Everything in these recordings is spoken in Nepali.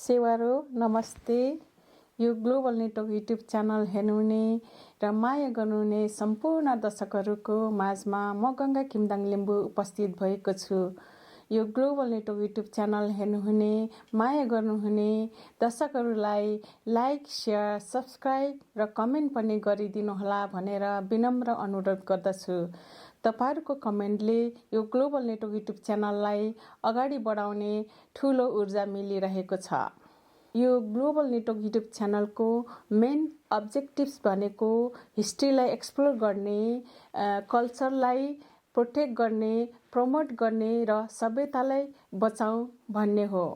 सेवारो नमस्ते। यो ग्लोबल नेटवर्क युट्युब च्यानल हेर्नुहुने र माया गर्नुहुने सम्पूर्ण दर्शकहरूको माझमा म गङ्गा किमदाङ लिम्बू उपस्थित भएको छु। यो ग्लोबल नेटवर्क युट्युब च्यानल हेर्नुहुने माया गर्नुहुने दर्शकहरूलाई लाइक, सेयर, सब्स्क्राइब र कमेन्ट पनि गरिदिनुहोला भनेर विनम्र अनुरोध गर्दछु। तपाईहरुको कमेन्टले यो ग्लोबल नेटवर्क युट्युब च्यानललाई अगाडि बढाउने ठूलो ऊर्जा मिलिरहेको छ। यो ग्लोबल नेटवर्क युट्युब च्यानलको मेन अब्जेक्टिभ्स भनेको हिस्ट्रीलाई एक्सप्लोर गर्ने, कल्चरलाई प्रोटेक्ट गर्ने, प्रमोट गर्ने र सभ्यतालाई बचाऊ भन्ने हो।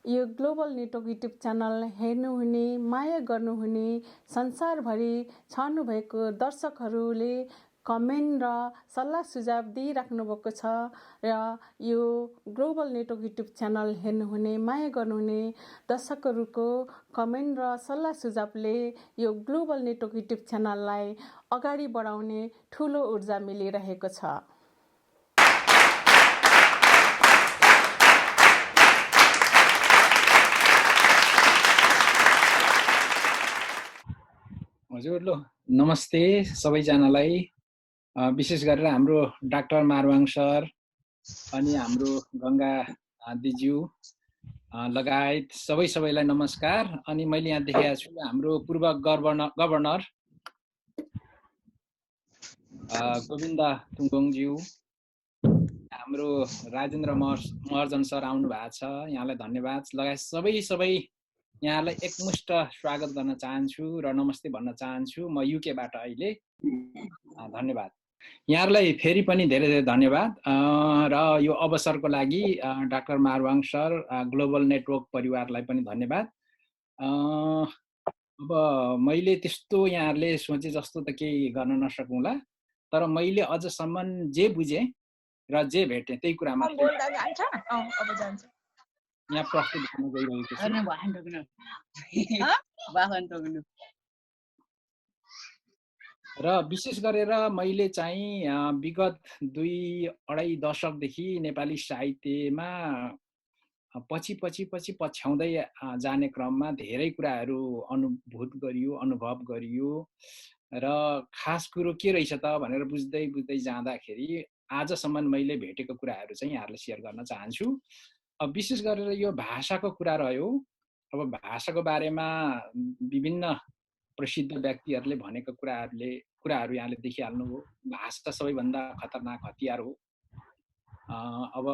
यो ग्लोबल नेटवर्क युट्युब च्यानल हेर्नुहुने, माया गर्नुहुने, संसारभरि छर्नुभएको दर्शकहरूले कमेन्ट र सल्लाह सुझाव दिइराख्नु भएको छ र यो ग्लोबल नेटवर्क युट्युब च्यानल हेर्नुहुने, माया गर्नुहुने दर्शकहरूको कमेन्ट र सल्लाह सुझावले यो ग्लोबल नेटवर्क युट्युब च्यानललाई अगाडि बढाउने ठूलो ऊर्जा मिलिरहेको छ। हजुर ल नमस्ते सबैजनालाई। विशेष गरेर हाम्रो डाक्टर मारवाङ सर अनि हाम्रो गङ्गा दिज्यू लगायत सबैलाई नमस्कार। अनि मैले यहाँ देखेको छु हाम्रो पूर्व गभर्नर गोविन्द तुङगोङज्यू, हाम्रो राजेन्द्र महर्जन सर आउनु भएको छ, यहाँलाई धन्यवाद। लगायत सबै यहाँलाई एकमुष्ट स्वागत गर्न चाहन्छु र नमस्ते भन्न चाहन्छु। म युकेबाट अहिले धन्यवाद। यहाँलाई फेरि पनि धेरै धन्यवाद र यो अवसरको लागि डाक्टर मारवाङ सर, ग्लोबल नेटवर्क परिवारलाई पनि धन्यवाद। अब मैले त्यस्तो यहाँहरूले सोचे जस्तो त केही गर्न नसकौँला, तर मैले अझसम्म जे बुझेँ र जे भेटेँ त्यही कुरा मात्रै यहाँ प्रस्तुत गर्न गइरहेको छु। र विशेष गरेर मैले चाहिँ विगत 2-2.5 दशकदेखि नेपाली साहित्यमा पछि पछ्याउँदै जाने क्रममा धेरै कुराहरू अनुभूत गरियो, अनुभव गरियो र खास कुरो के रहेछ त भनेर बुझ्दै जाँदाखेरि आजसम्म मैले भेटेको कुराहरू चाहिँ यहाँहरूलाई सेयर गर्न चाहन्छु। विशेष गरेर यो भाषाको कुरा रह्यो। अब भाषाको बारेमा विभिन्न प्रसिद्ध व्यक्तिहरूले भनेको कुराहरू यहाँले देखिहाल्नुभयो। भाषा सबैभन्दा खतरनाक हतियार हो। अब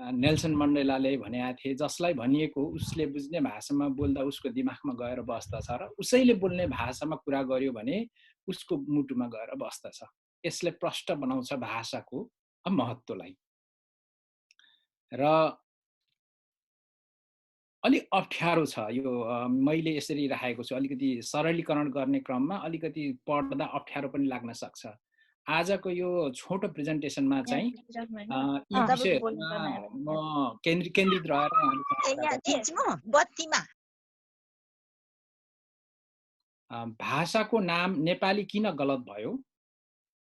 नेल्सन मण्डेलाले भनेका थिए, जसलाई भनिएको उसले बुझ्ने भाषामा बोल्दा उसको दिमागमा गएर बस्दछ र उसैले बोल्ने भाषामा कुरा गर्यो भने उसको मुटुमा गएर बस्दछ। यसले प्रष्ट बनाउँछ भाषाको महत्त्वलाई। र अलिक अप्ठ्यारो छ यो, मैले यसरी राखेको छु। अलिकति सरलीकरण गर्ने क्रममा अलिकति पढ्दा अप्ठ्यारो पनि लाग्न सक्छ। आजको यो छोटो प्रेजेन्टेसनमा चाहिँ यी विषयहरूमा म केन्द्रित रहेर भाषाको नाम नेपाली किन गलत भयो,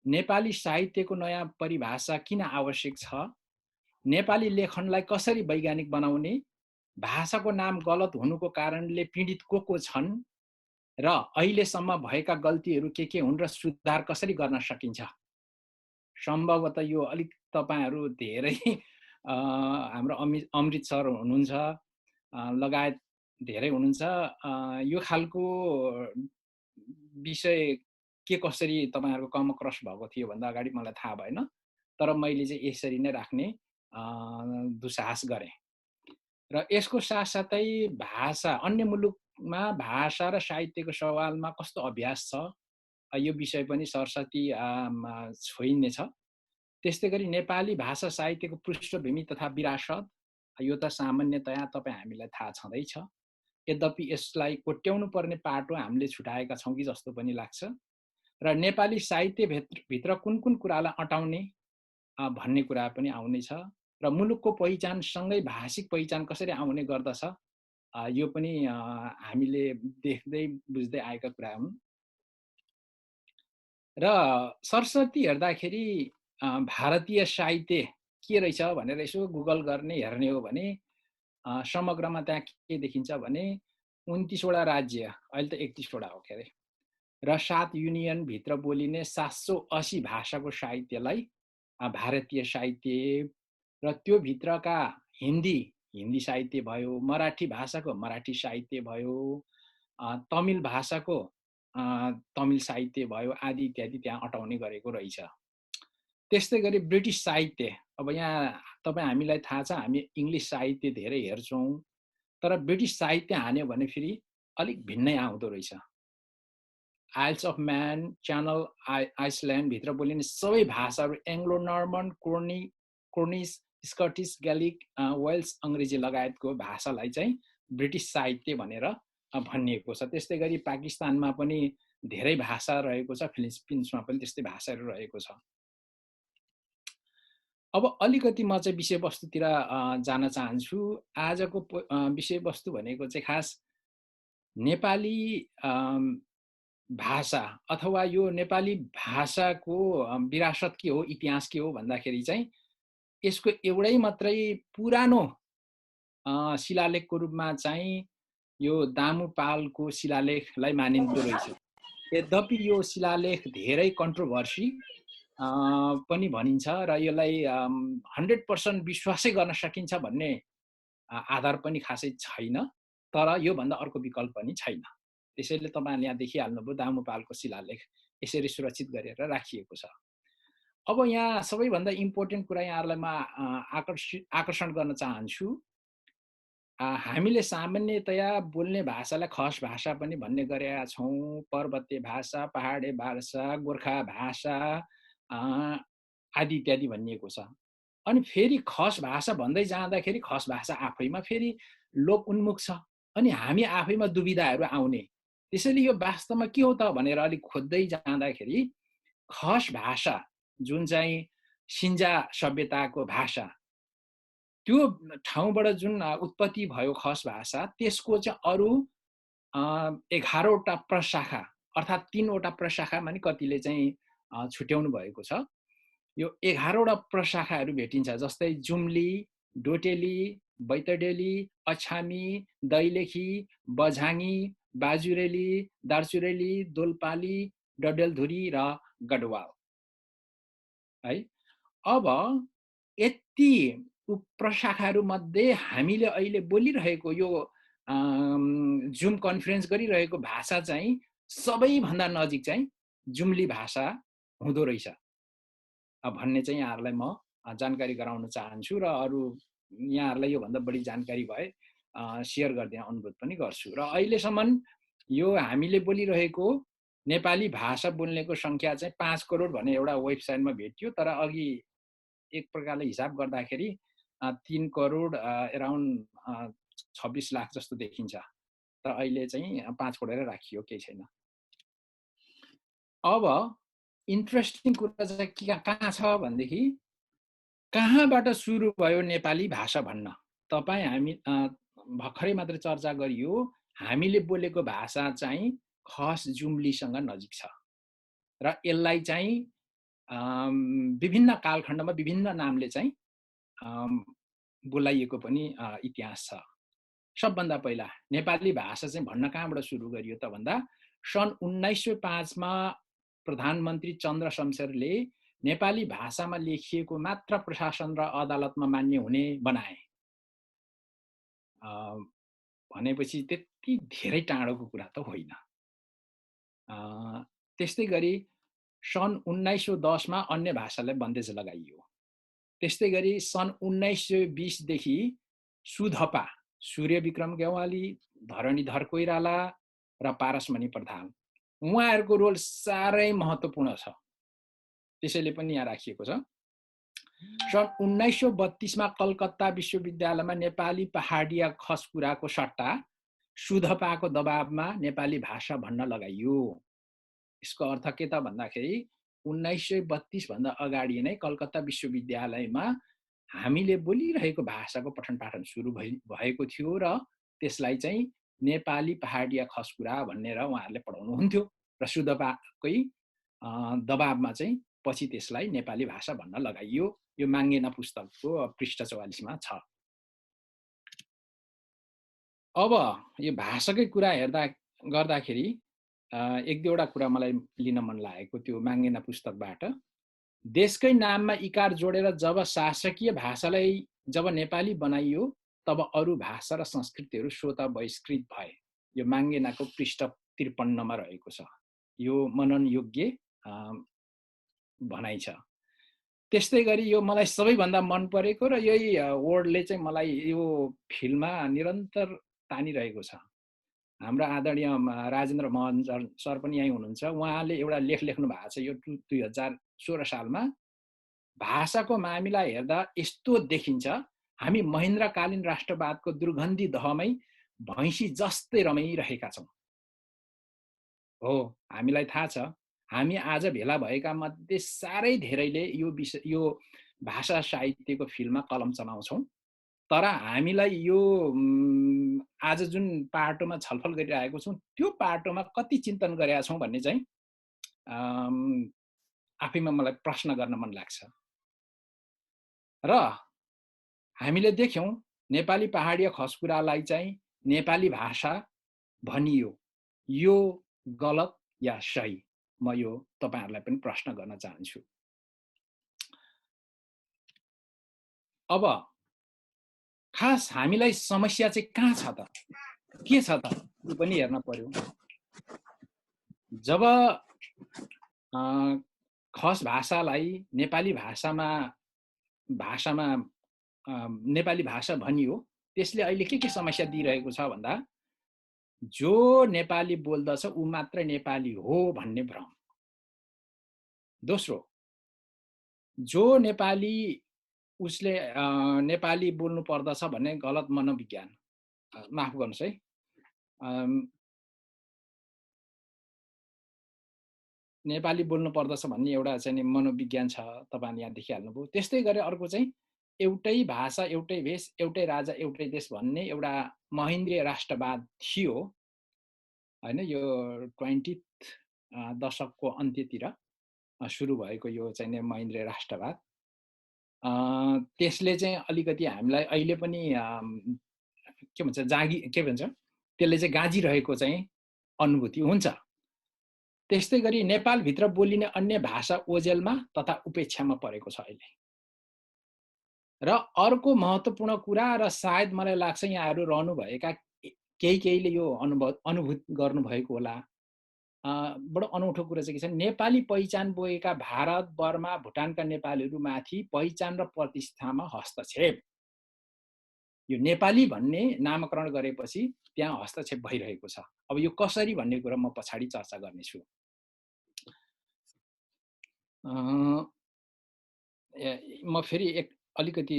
नेपाली साहित्यको नयाँ परिभाषा किन आवश्यक छ, नेपाली लेखनलाई कसरी वैज्ञानिक बनाउने, भाषाको नाम गलत हुनुको कारणले पीडित को छन् र अहिलेसम्म भएका गल्तीहरू के हुन् र सुधार कसरी गर्न सकिन्छ। सम्भवतः यो अलिक तपाईहरु धेरै हाम्रो अमृत सर हुनुहुन्छ लगायत धेरै हुनुहुन्छ, यो खालको विषय के कसरी तपाईहरुको कमक्रस भएको थियो भन्दा अगाडि मलाई थाहा भएन, तर मैले चाहिँ यसरी नै राख्ने दुस्साहस गरेँ। र यसको साथसाथै भाषा, अन्य मुलुकमा भाषा र साहित्यको सवालमा कस्तो अभ्यास छ, यो विषय पनि सरस्वती छोइनेछ। त्यस्तै गरी नेपाली भाषा साहित्यको पृष्ठभूमि तथा विरासत, यो त सामान्यतया तपाई हामीलाई थाहा छँदैछ। यद्यपि यसलाई कोट्याउनु पर्ने पाटो हामीले छुटाएका छौं कि जस्तो पनि लाग्छ। र नेपाली साहित्य भित्र कुन कुरालाई अटाउने भन्ने कुरा पनि आउनेछ र मुलुकको पहिचानसँगै भाषिक पहिचान कसरी आउने गर्दछ, यो पनि हामीले देख्दै बुझ्दै आएका कुरा हुन्। र सरस्वती हेर्दाखेरि भारतीय साहित्य के रहेछ भनेर यसो गुगल गर्ने हेर्ने हो भने समग्रमा त्यहाँ के देखिन्छ भने 29 वटा राज्य, अहिले त 31 वटा हो के अरे, र 7 युनियनभित्र बोलिने 780 भाषाको साहित्यलाई भारतीय साहित्य, र त्यो भित्रका हिन्दी साहित्य भयो, मराठी भाषाको मराठी साहित्य भयो, तमिल भाषाको तमिल साहित्य भयो आदि इत्यादि त्यहाँ अटाउने गरेको रहेछ। त्यस्तै गरी ब्रिटिस साहित्य, अब यहाँ तपाईँ हामीलाई थाहा छ हामी इङ्ग्लिस साहित्य धेरै हेर्छौँ, तर ब्रिटिस साहित्य हान्यो भने फेरि अलिक भिन्नै आउँदो रहेछ। आइल्स अफ म्यान, च्यानल आइसल्यान्डभित्र बोलिने सबै भाषाहरू एङ्ग्लो नर्मन, कोर्निस, स्कटिस, ग्यालिक, वेल्स, अङ्ग्रेजी लगायतको भाषालाई चाहिँ ब्रिटिस साहित्य भनेर भनिएको छ। त्यस्तै गरी पाकिस्तानमा पनि धेरै भाषा रहेको छ, फिलिपिन्समा पनि त्यस्तै भाषाहरू रहेको छ। अब अलिकति म चाहिँ विषयवस्तुतिर जान चाहन्छु। आजको विषयवस्तु भनेको चाहिँ खास नेपाली भाषा अथवा यो नेपाली भाषाको विरासत के हो, इतिहास के हो भन्दाखेरि चाहिँ यसको एउटै मात्रै पुरानो शिलालेखको रूपमा चाहिँ यो दामुपालको शिलालेखलाई मानिँदो रहेछ। यद्यपि यो शिलालेख धेरै कन्ट्रोभर्सी पनि भनिन्छ र यसलाई 100% विश्वासै गर्न सकिन्छ भन्ने आधार पनि खासै छैन, तर योभन्दा अर्को विकल्प पनि छैन। त्यसैले तपाईँले यहाँ देखिहाल्नुभयो दामुपालको शिलालेख यसरी सुरक्षित गरेर राखिएको छ। अब यहाँ सबैभन्दा इम्पोर्टेन्ट कुरा यहाँहरूलाई म आकर्षण गर्न चाहन्छु। हामीले सामान्यतया बोल्ने भाषालाई खस भाषा पनि भन्ने गरेका छौँ। पर्वतीय भाषा, पहाडे भाषा, गोर्खा भाषा आदि इत्यादि भनिएको छ। अनि फेरि खस भाषा भन्दै जाँदाखेरि खस भाषा आफैमा फेरि लोक उन्मुख छ, अनि हामी आफैमा दुविधाहरू आउने। त्यसैले यो वास्तवमा के हो त भनेर अलिक खोज्दै जाँदाखेरि खस भाषा जुन चाहिँ सिन्जा सभ्यताको भाषा, त्यो ठाउँबाट जुन उत्पत्ति भयो खस भाषा, त्यसको चाहिँ अरू 11वटा प्रशाखा अर्थात् 3वटा प्रशाखा माने कतिले चाहिँ छुट्याउनु भएको छ। यो 11वटा प्रशाखाहरू भेटिन्छ, जस्तै जुम्ली, डोटेली, बैतडेली, अछामी, दैलेखी, बझाङ्गी, बाजुरेली, दार्चुरेली, दोलपाली, डडेलधुरी र गढवाल है। अब यति प्रशाखाहरू मध्ये हामीले अहिले बोलिरहेको यो जुम कन्फरेन्स गरिरहेको भाषा चाहिँ सबैभन्दा नजिक चाहिँ जुम्ली भाषा हुँदो रहेछ भन्ने चाहिँ यहाँहरूलाई म जानकारी गराउन चाहन्छु र अरू यहाँहरूलाई योभन्दा बढी जानकारी भए सेयर गरिदिन अनुरोध पनि गर्छु। र अहिलेसम्म यो हामीले बोलिरहेको नेपाली भाषा बोल्नेको सङ्ख्या चाहिँ 5 करोड भन्ने एउटा वेबसाइटमा भेटियो, तर अघि एक प्रकारले हिसाब गर्दाखेरि 3 करोड एराउन्ड 26 लाख जस्तो देखिन्छ, तर अहिले चाहिँ 5 करोड राखियो, केही छैन। अब इन्ट्रेस्टिङ कुरा चाहिँ कहाँ छ भनेदेखि कहाँबाट सुरु भयो नेपाली भाषा भन्न। तपाईँ हामी भर्खरै मात्र चर्चा गरियो, हामीले बोलेको भाषा चाहिँ खस जुम्लीसँग नजिक छ र यसलाई चाहिँ विभिन्न कालखण्डमा विभिन्न नामले चाहिँ बोलाइएको पनि इतिहास छ। सबभन्दा पहिला नेपाली भाषा चाहिँ भन्न कहाँबाट सुरु गरियो त भन्दा सन् 1905 मा प्रधानमन्त्री चन्द्र शमशेरले नेपाली भाषामा लेखिएको मात्र प्रशासन र अदालतमा मान्य हुने बनाए। भनेपछि त्यति धेरै टाढोको कुरा त होइन। त्यस्तै गरी सन् 1910 मा अन्य भाषालाई बन्देज लगाइयो। त्यस्तै गरी सन् 1920 देखि सुधपा, सूर्यविक्रम गेवाली, धरणीधर कोइराला र पारसमणि प्रधान, उहाँहरूको रोल साह्रै महत्त्वपूर्ण छ, त्यसैले पनि यहाँ राखिएको छ। सन् 1932 मा कलकत्ता विश्वविद्यालयमा नेपाली पहाडिया खसपुराको सट्टा सुधपाको दबावमा नेपाली भाषा भन्न लगाइयो। यसको अर्थ के त भन्दाखेरि 1932 भन्दा अगाडि नै कलकत्ता विश्वविद्यालयमा हामीले बोलिरहेको भाषाको पठन पाठन सुरु भएको थियो र त्यसलाई चाहिँ नेपाली पहाडिया खसपुरा भनेर उहाँहरूले पढाउनुहुन्थ्यो र सुधपाकै दबावमा चाहिँ पछि त्यसलाई नेपाली भाषा भन्न लगाइयो। यो माङ्गेना पुस्तकको पृष्ठ 44 मा छ। अब यो भाषाकै कुरा गर्दाखेरि एक दुईवटा कुरा मलाई लिन मन लागेको त्यो माङ्गेना पुस्तकबाट। देशकै नाममा इकार जोडेर जब शासकीय भाषालाई जब नेपाली बनाइयो तब अरू भाषा र संस्कृतिहरू स्वतः बहिष्कृत भए। यो माङ्गेनाको पृष्ठ 53 रहेको छ। यो मनन योग्य भनाइ छ। त्यस्तै गरी यो मलाई सबैभन्दा मन परेको र यही वर्डले चाहिँ मलाई यो फिल्ममा निरन्तर तानिरहेको छ। हाम्रा आदरणीय राजेन्द्र मोहन सर पनि यहीँ हुनुहुन्छ। उहाँले एउटा लेख लेख्नु भएको छ यो 2016 सालमा। भाषाको मामिला हेर्दा यस्तो देखिन्छ, हामी महेन्द्रकालीन राष्ट्रवादको दुर्गन्धी दहमै भैँसी जस्तै रमाइरहेका छौँ। हो, हामीलाई थाहा छ, हामी आज भेला भएका मध्ये साह्रै धेरैले यो भाषा साहित्यको फिल्ममा कलम चलाउँछौँ। तर हामीलाई यो आज जुन पाटोमा छलफल गरिरहेको छौँ त्यो पाटोमा कति चिन्तन गरेका छौँ भन्ने चाहिँ आफैमा मलाई प्रश्न गर्न मन लाग्छ। र हामीले देख्यौँ नेपाली पहाडीय खसकुरालाई चाहिँ नेपाली भाषा भनियो। यो गलत या सही? म यो तपाईहरुलाई पनि प्रश्न गर्न चाहन्छु। अब खास हामीलाई समस्या चाहिँ कहाँ छ त? के छ त? यो पनि हेर्न पर्यो। जब खस भाषालाई नेपाली भाषामा नेपाली भाषा भनियो, त्यसले अहिले के समस्या दिइरहेको छ भन्दा जो नेपाली बोल्दछ ऊ मात्र नेपाली हो भन्ने भ्रम। दोस्रो, जो नेपाली उसले नेपाली बोल्नु पर्दछ भन्ने गलत मनोविज्ञान, माफ गर्नुस् है, नेपाली बोल्नु पर्दछ भन्ने एउटा चाहिँ मनोविज्ञान छ, तपाईले यहाँ देखिहाल्नुभयो। त्यस्तै गरी अर्को चाहिँ एउटै भाषा एउटै भेष एउटै राजा एउटै देश भन्ने एउटा महेन्द्रीय राष्ट्रवाद थियो हैन। यो 20th दशकको अन्त्यतिर सुरु भएको यो चाहिँ महेन्द्रीय राष्ट्रवाद, त्यसले चाहिँ अलिकति हामीलाई अहिले पनि के भन्छ त्यसले चाहिँ गाजिरहेको चाहिँ अनुभूति हुन्छ। त्यस्तै गरी नेपालभित्र बोलिने अन्य भाषा ओझेलमा तथा उपेक्षामा परेको छ अहिले। र अर्को महत्त्वपूर्ण कुरा, र सायद मलाई लाग्छ यहाँहरू रहनुभएका केहीले यो अनुभूत गर्नुभएको होला, बडो अनौठो कुरा चाहिँ के छ, नेपाली पहिचान बोकेका भारत, बर्मा, भुटानका नेपालीहरूमाथि पहिचान र प्रतिष्ठामा हस्तक्षेप। यो नेपाली भन्ने नामकरण गरेपछि त्यहाँ हस्तक्षेप भइरहेको छ। अब यो कसरी भन्ने कुरा म पछाडि चर्चा गर्नेछु। म फेरि अलिकति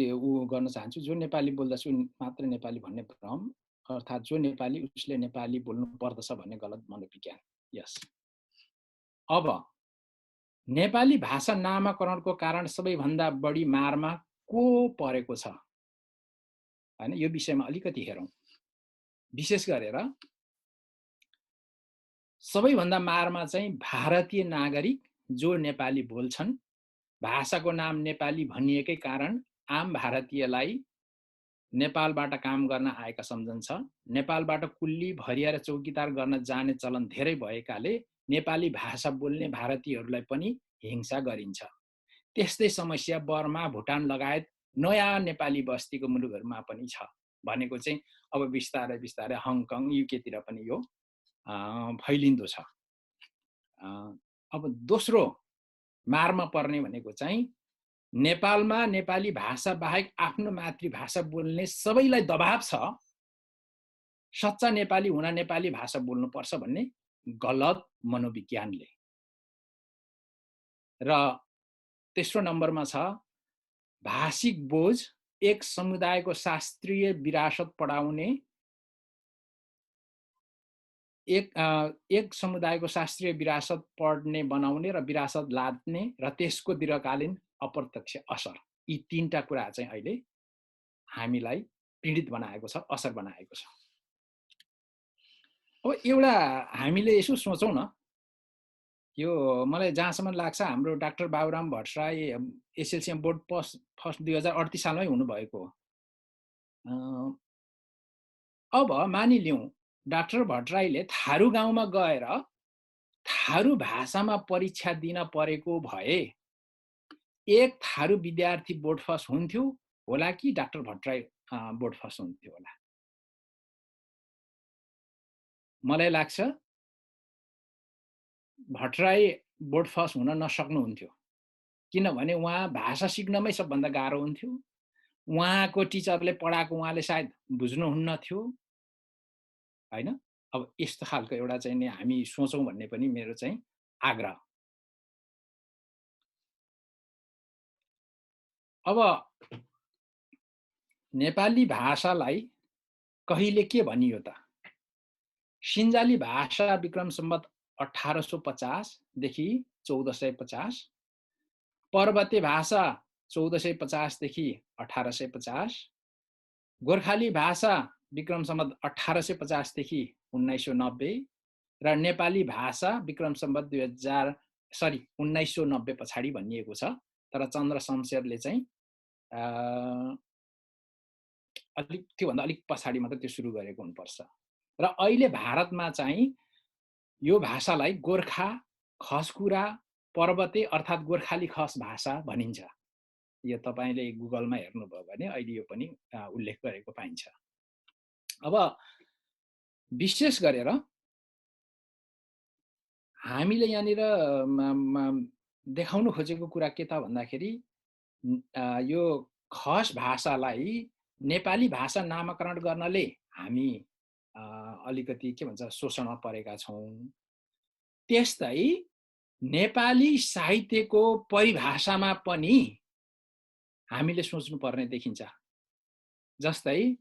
गर्न चाहन्छु। जो नेपाली बोल्दछ मात्र नेपाली भन्ने भ्रम, अर्थात् जो नेपाली उसले नेपाली बोल्नु पर्दछ भन्ने गलत मनोविज्ञान। यस। अब नेपाली भाषा नामकरणको कारण सबैभन्दा बढी मारमा को परेको छ हैन, यो विषयमा अलिकति हेरौँ। विशेष गरेर सबैभन्दा मारमा चाहिँ भारतीय नागरिक जो नेपाली बोल्छन्, भाषाको नाम नेपाली भनिएकै कारण आम भारतीयलाई नेपालबाट काम गर्न आएका सम्झन्छ। नेपालबाट कुल्ली, भरिया र चौकीदार गर्न जाने चलन धेरै भएकाले नेपाली भाषा बोल्ने भारतीयहरूलाई पनि हिंसा गरिन्छ। त्यस्तै समस्या बर्मा, भुटान लगायत नयाँ नेपाली बस्तीको मुलुकहरूमा पनि छ भनेको चाहिँ अब बिस्तारै बिस्तारै हङकङ, युकेतिर पनि यो फैलिँदो छ। अब दोस्रो मारमा पर्ने भनेको चाहिँ नेपालमा नेपाली भाषा बाहेक आफ्नो मातृभाषा बोल्ने सबैलाई दबाब छ, सच्चा नेपाली हुन नेपाली भाषा बोल्नुपर्छ भन्ने गलत मनोविज्ञानले। र तेस्रो नम्बरमा छ भाषिक बोझ, एक समुदायको शास्त्रीय विरासत पढाउने, एक समुदायको शास्त्रीय विरासत पढ्ने, बनाउने र विरासत लाद्ने र त्यसको दीर्घकालीन अप्रत्यक्ष असर। यी तीनटा कुरा चाहिँ अहिले हामीलाई पीडित बनाएको छ, असर बनाएको छ। अब एउटा हामीले यसो सोचौँ न, यो मलाई जहाँसम्म लाग्छ हाम्रो doctor Baburam Bhattarai SLC board first 2038 सालमै हुनुभएको हो। अब मानिलिउँ डाक्टर भट्टराईले थारू गाउँमा गएर थारू भाषामा परीक्षा दिन परेको भए एक थारू विद्यार्थी बोर्ड फर्स्ट हुन्थ्यो होला कि डाक्टर भट्टराई बोर्ड फर्स्ट हुन्थ्यो होला? मलाई लाग्छ भट्टराई बोर्ड फर्स्ट हुन नसक्नुहुन्थ्यो, किनभने उहाँ भाषा सिक्नमै सबभन्दा गाह्रो हुन्थ्यो। उहाँको टिचरले पढाएको उहाँले सायद बुझ्नुहुन्न थियो, होइन? अब यस्तो खालको एउटा चाहिँ नि हामी सोचौँ भन्ने पनि मेरो चाहिँ आग्रह। अब नेपाली भाषालाई कहिले के भनियो त? सिन्जाली भाषा विक्रम सम्वत 1850 देखि 1450, पर्वते भाषा 1450 देखि 1850, गोर्खाली भाषा विक्रम सम्वत 1850 देखि 1990 र नेपाली भाषा विक्रम सम्वत 1990 पछाडि भनिएको छ। तर चन्द्र शमशेरले चाहिँ अलिक त्योभन्दा अलिक पछाडि मात्र त्यो सुरु गरेको हुनुपर्छ। र अहिले भारतमा चाहिँ यो भाषालाई गोर्खा, खसकुरा, पर्वते अर्थात् गोर्खाली खस भाषा भनिन्छ। यो तपाईँले गुगलमा हेर्नुभयो भने अहिले यो पनि उल्लेख गरेको पाइन्छ। अब विशेष गरेर हामीले यहाँनिर देखाउन खोजेको कुरा के त भन्दाखेरि यो खस भाषालाई नेपाली भाषा नामाकरण गर्नले हामी अलिकति के भन्छ शोषणमा परेका छौँ। त्यस्तै नेपाली साहित्यको परिभाषामा पनि हामीले सोच्नुपर्ने देखिन्छ। जस्तै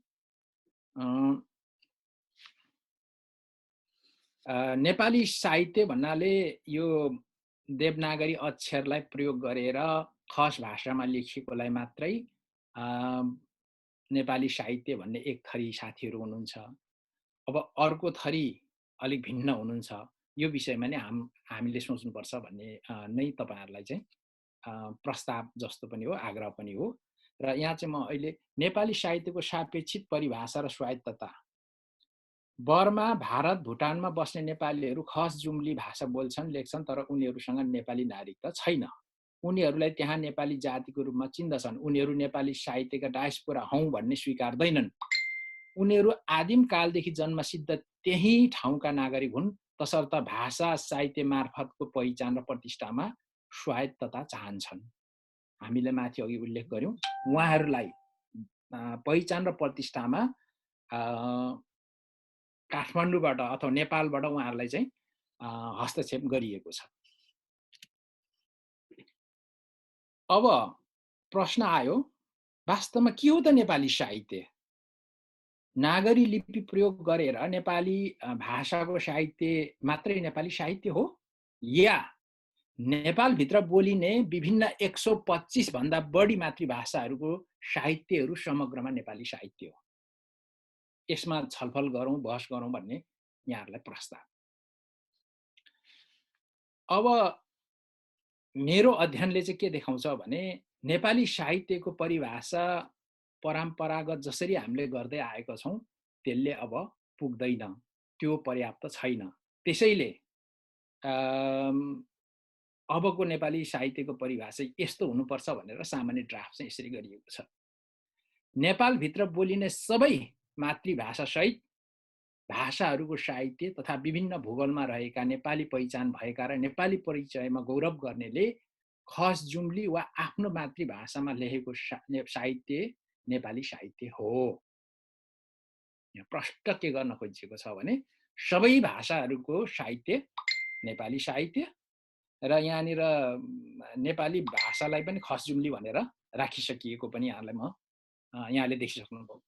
नेपाली साहित्य भन्नाले यो देवनागरी अक्षरलाई प्रयोग गरेर खस भाषामा लेखिएकोलाई मात्रै नेपाली साहित्य भन्ने एक थरी साथीहरू हुनुहुन्छ। अब अर्को थरी अलिक भिन्न हुनुहुन्छ। यो विषयमा नै हामीले सोच्नुपर्छ भन्ने नै तपाईहरुलाई चाहिँ प्रस्ताव जस्तो पनि हो, आग्रह पनि हो। र यहाँ चाहिँ म अहिले नेपाली साहित्यको सापेक्षित परिभाषा र स्वायत्तता। बर्मा, भारत, भुटानमा बस्ने नेपालीहरू खस जुम्ली भाषा बोल्छन्, लेख्छन्, तर उनीहरूसँग नेपाली नागरिकता छैन। उनीहरूलाई त्यहाँ नेपाली जातिको रूपमा चिन्दछन्। उनीहरू नेपाली साहित्यका डायस्पोरा हौं भन्ने स्वीकार्दैनन्। उनीहरू आदिम कालदेखि जन्मसिद्ध त्यही ठाउँका नागरिक हुन्। तसर्थ भाषा साहित्य मार्फतको पहिचान र प्रतिष्ठामा स्वायत्तता चाहन्छन्। हामीले माथि अघि उल्लेख गर्यौं, उहाँहरूलाई पहिचान र प्रतिष्ठामा काठमाडौँबाट अथवा नेपालबाट उहाँहरूलाई चाहिँ हस्तक्षेप गरिएको छ। अब प्रश्न आयो, वास्तवमा के हो त नेपाली साहित्य? नागरी लिपि प्रयोग गरेर नेपाली भाषाको साहित्य मात्रै नेपाली साहित्य हो, या नेपालभित्र बोलिने विभिन्न 125 भन्दा बढी मातृभाषाहरूको साहित्यहरू समग्रमा नेपाली साहित्य हो? यसमा छलफल गरौँ, बहस गरौँ भन्ने यहाँहरूलाई प्रस्ताव। अब मेरो अध्ययनले चाहिँ के देखाउँछ भने नेपाली साहित्यको परिभाषा परम्परागत जसरी हामीले गर्दै आएका छौं त्यसले अब पुग्दैन, त्यो पर्याप्त छैन। त्यसैले अबको नेपाली साहित्यको परिभाषा यस्तो हुनुपर्छ भनेर सामान्य ड्राफ्ट चाहिँ यसरी गरिएको छ। नेपालभित्र बोलिने सबै मातृभाषा सहित भाषाहरूको साहित्य तथा विभिन्न भूगोलमा रहेका नेपाली पहिचान भएका र नेपाली परिचयमा गौरव गर्नेले खस जुम्ली वा आफ्नो मातृभाषामा लेखेको साहित्य नेपाली साहित्य हो। यहाँ प्रष्ट के गर्न खोजिएको छ भने सबै भाषाहरूको साहित्य नेपाली साहित्य, र यहाँनिर नेपाली भाषालाई पनि खस जुम्ली भनेर राखिसकिएको पनि यहाँले देखिसक्नुभयो।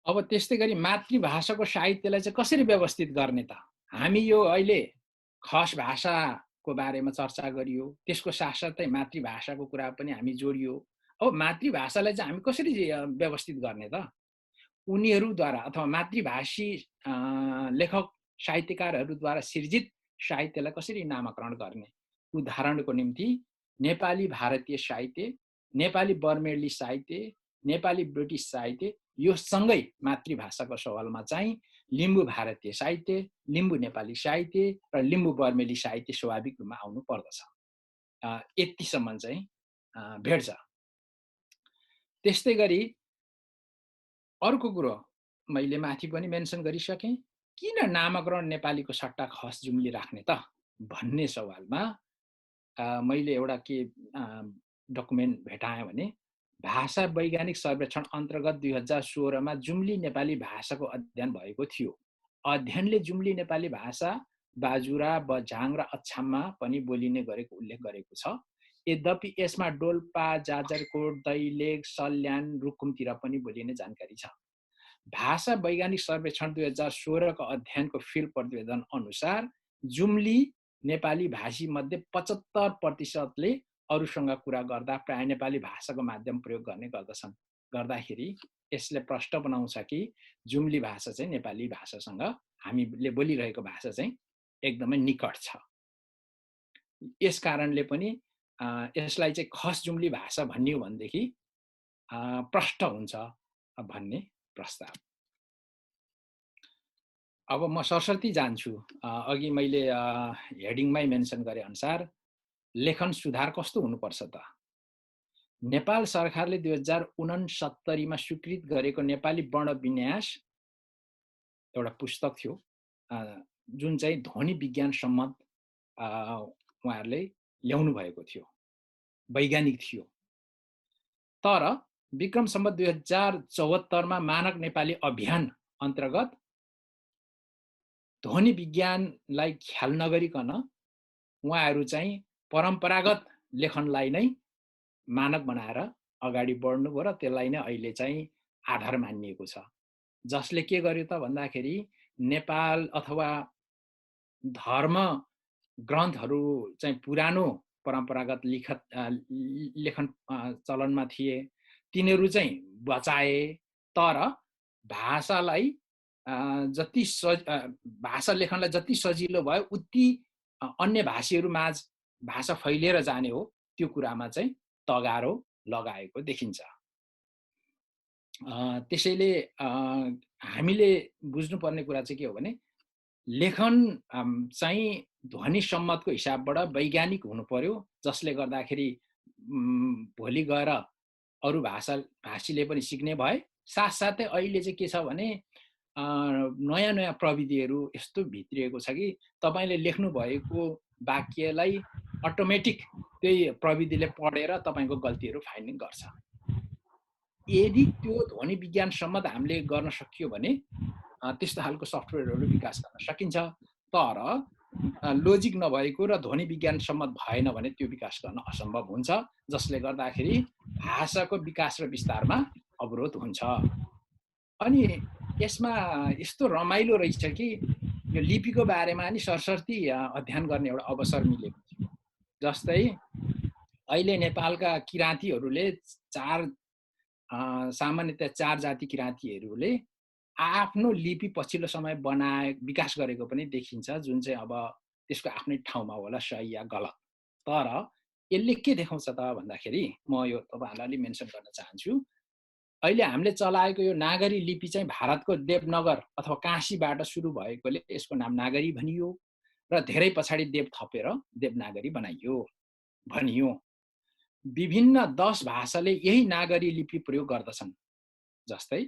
अब त्यस्तै गरी मातृभाषाको साहित्यलाई चाहिँ कसरी व्यवस्थित गर्ने त? हामी यो अहिले खस भाषाको बारेमा चर्चा गरियो, त्यसको साथसाथै मातृभाषाको कुरा पनि हामी जोडियो। अब मातृभाषालाई चाहिँ हामी कसरी व्यवस्थित गर्ने त? उनीहरूद्वारा अथवा मातृभाषी लेखक साहित्यकारहरूद्वारा सिर्जित साहित्यलाई कसरी नामाकरण गर्ने? उदाहरणको निम्ति नेपाली भारतीय साहित्य, नेपाली बर्मेली साहित्य, नेपाली ब्रिटिस साहित्य, यो सँगै मातृभाषाको सवालमा चाहिँ लिम्बू भारतीय साहित्य, लिम्बू नेपाली साहित्य र लिम्बू बर्मेली साहित्य स्वाभाविक रूपमा आउनु पर्दछ। यतिसम्म चाहिँ भेट्छ। त्यस्तै गरी अर्को कुरो मैले माथि पनि मेन्सन गरिसकेँ, किन नामकरण नेपालीको सट्टा खस जुम्ली राख्ने त भन्ने सवालमा मैले एउटा के डकुमेन्ट भेटाएँ भने भाषा वैज्ञानिक सर्वेक्षण अन्तर्गत 2016 मा जुम्ली नेपाली भाषाको अध्ययन भएको थियो। अध्ययनले जुम्ली नेपाली भाषा बाजुरा, बझाङ र अछाममा पनि बोलिने गरेको उल्लेख गरेको छ। यद्यपि यसमा डोल्पा, जाजरकोट, दैलेख, सल्यान, रुकुमतिर पनि बोलिने जानकारी छ। भाषा वैज्ञानिक सर्वेक्षण 2016 को अध्ययनको फिल्ड प्रतिवेदन अनुसार जुम्ली नेपाली भाषी मध्ये 75% अरूसँग कुरा गर्दा प्राय नेपाली भाषाको माध्यम प्रयोग गर्ने गर्दछन्। गर्दाखेरि यसले प्रश्न बनाउँछ कि जुम्ली भाषा चाहिँ नेपाली भाषासँग हामीले बोलिरहेको भाषा चाहिँ एकदमै निकट छ। यस कारणले पनि यसलाई चाहिँ खस जुम्ली भाषा भनियो भनेदेखि प्रष्ट हुन्छ भन्ने प्रस्ताव। अब म सरसर्ती जान्छु। अघि मैले हेडिङमै मेन्सन गरे अनुसार लेखन सुधार कस्तो हुनुपर्छ त? नेपाल सरकारले 2069 मा स्वीकृत गरेको नेपाली वर्ण विन्यास एउटा पुस्तक थियो, जुन चाहिँ ध्वनि विज्ञान सम्मत उहाँहरूले ल्याउनु भएको थियो, वैज्ञानिक थियो। तर विक्रम सम्वत 2074 मा मानक नेपाली अभियान अन्तर्गत ध्वनि विज्ञानलाई ख्याल नगरिकन उहाँहरू चाहिँ परम्परागत लेखनलाई नै मानक बनाएर अगाडि बढ्नुभयो र त्यसलाई नै अहिले चाहिँ आधार मानिएको छ। जसले के गर्यो त भन्दाखेरि नेपाल अथवा धर्म ग्रन्थहरू चाहिँ पुरानो परम्परागत लेखन चलनमा थिए, तिनीहरू चाहिँ बचाए। तर भाषालाई जति भाषा लेखनलाई जति सजिलो भयो उति अन्य भाषीहरू माझ भाषा फैलिएर जाने हो, त्यो कुरामा चाहिँ तगारो लगाएको देखिन्छ। त्यसैले हामीले बुझ्नुपर्ने कुरा चाहिँ के हो भने लेखन चाहिँ ध्वनि सम्मतको हिसाबबाट वैज्ञानिक हुनु पर्यो, जसले गर्दाखेरि भोलि गएर अरू भाषीले पनि सिक्ने भए। साथसाथै अहिले चाहिँ के छ भने नयाँ नयाँ प्रविधिहरू यस्तो भित्रिएको छ कि तपाईले लेख्नु भएको वाक्यलाई अटोमेटिक त्यही प्रविधिले पढेर तपाईको गल्तीहरू फाइन्डिङ गर्छ। यदि त्यो ध्वनि विज्ञान सम्मत हामीले गर्न सकियो भने त्यस्तो खालको सफ्टवेयरहरू विकास गर्न सकिन्छ। तर लोजिक नभएको र ध्वनि विज्ञान सम्मत भएन भने त्यो विकास गर्न असम्भव हुन्छ, जसले गर्दाखेरि भाषाको विकास र विस्तारमा अवरोध हुन्छ। अनि यसमा यस्तो रमाइलो रहेछ कि यो लिपिको बारेमा नि सरसर्ती अध्ययन गर्ने एउटा अवसर मिलेको थियो। जस्तै अहिले नेपालका किराँतीहरूले सामान्यतया 4 जाति किराँतीहरूले आफ्नो लिपि पछिल्लो समय विकास गरेको पनि देखिन्छ, जुन चाहिँ अब त्यसको आफ्नै ठाउँमा होला सही या गलत। तर यसले के देखाउँछ त भन्दाखेरि म यो तपाईहरुलाई अलि मेन्सन गर्न चाहन्छु। अहिले हामीले चलाएको यो नागरी लिपि चाहिँ भारतको देवनगर अथवा काशीबाट सुरु भएकोले यसको नाम नागरी भनियो र धेरै पछाडि देव थपेर देवनागरी भनियो। विभिन्न 10 भाषाले यही नागरी लिपि प्रयोग गर्दछन्, जस्तै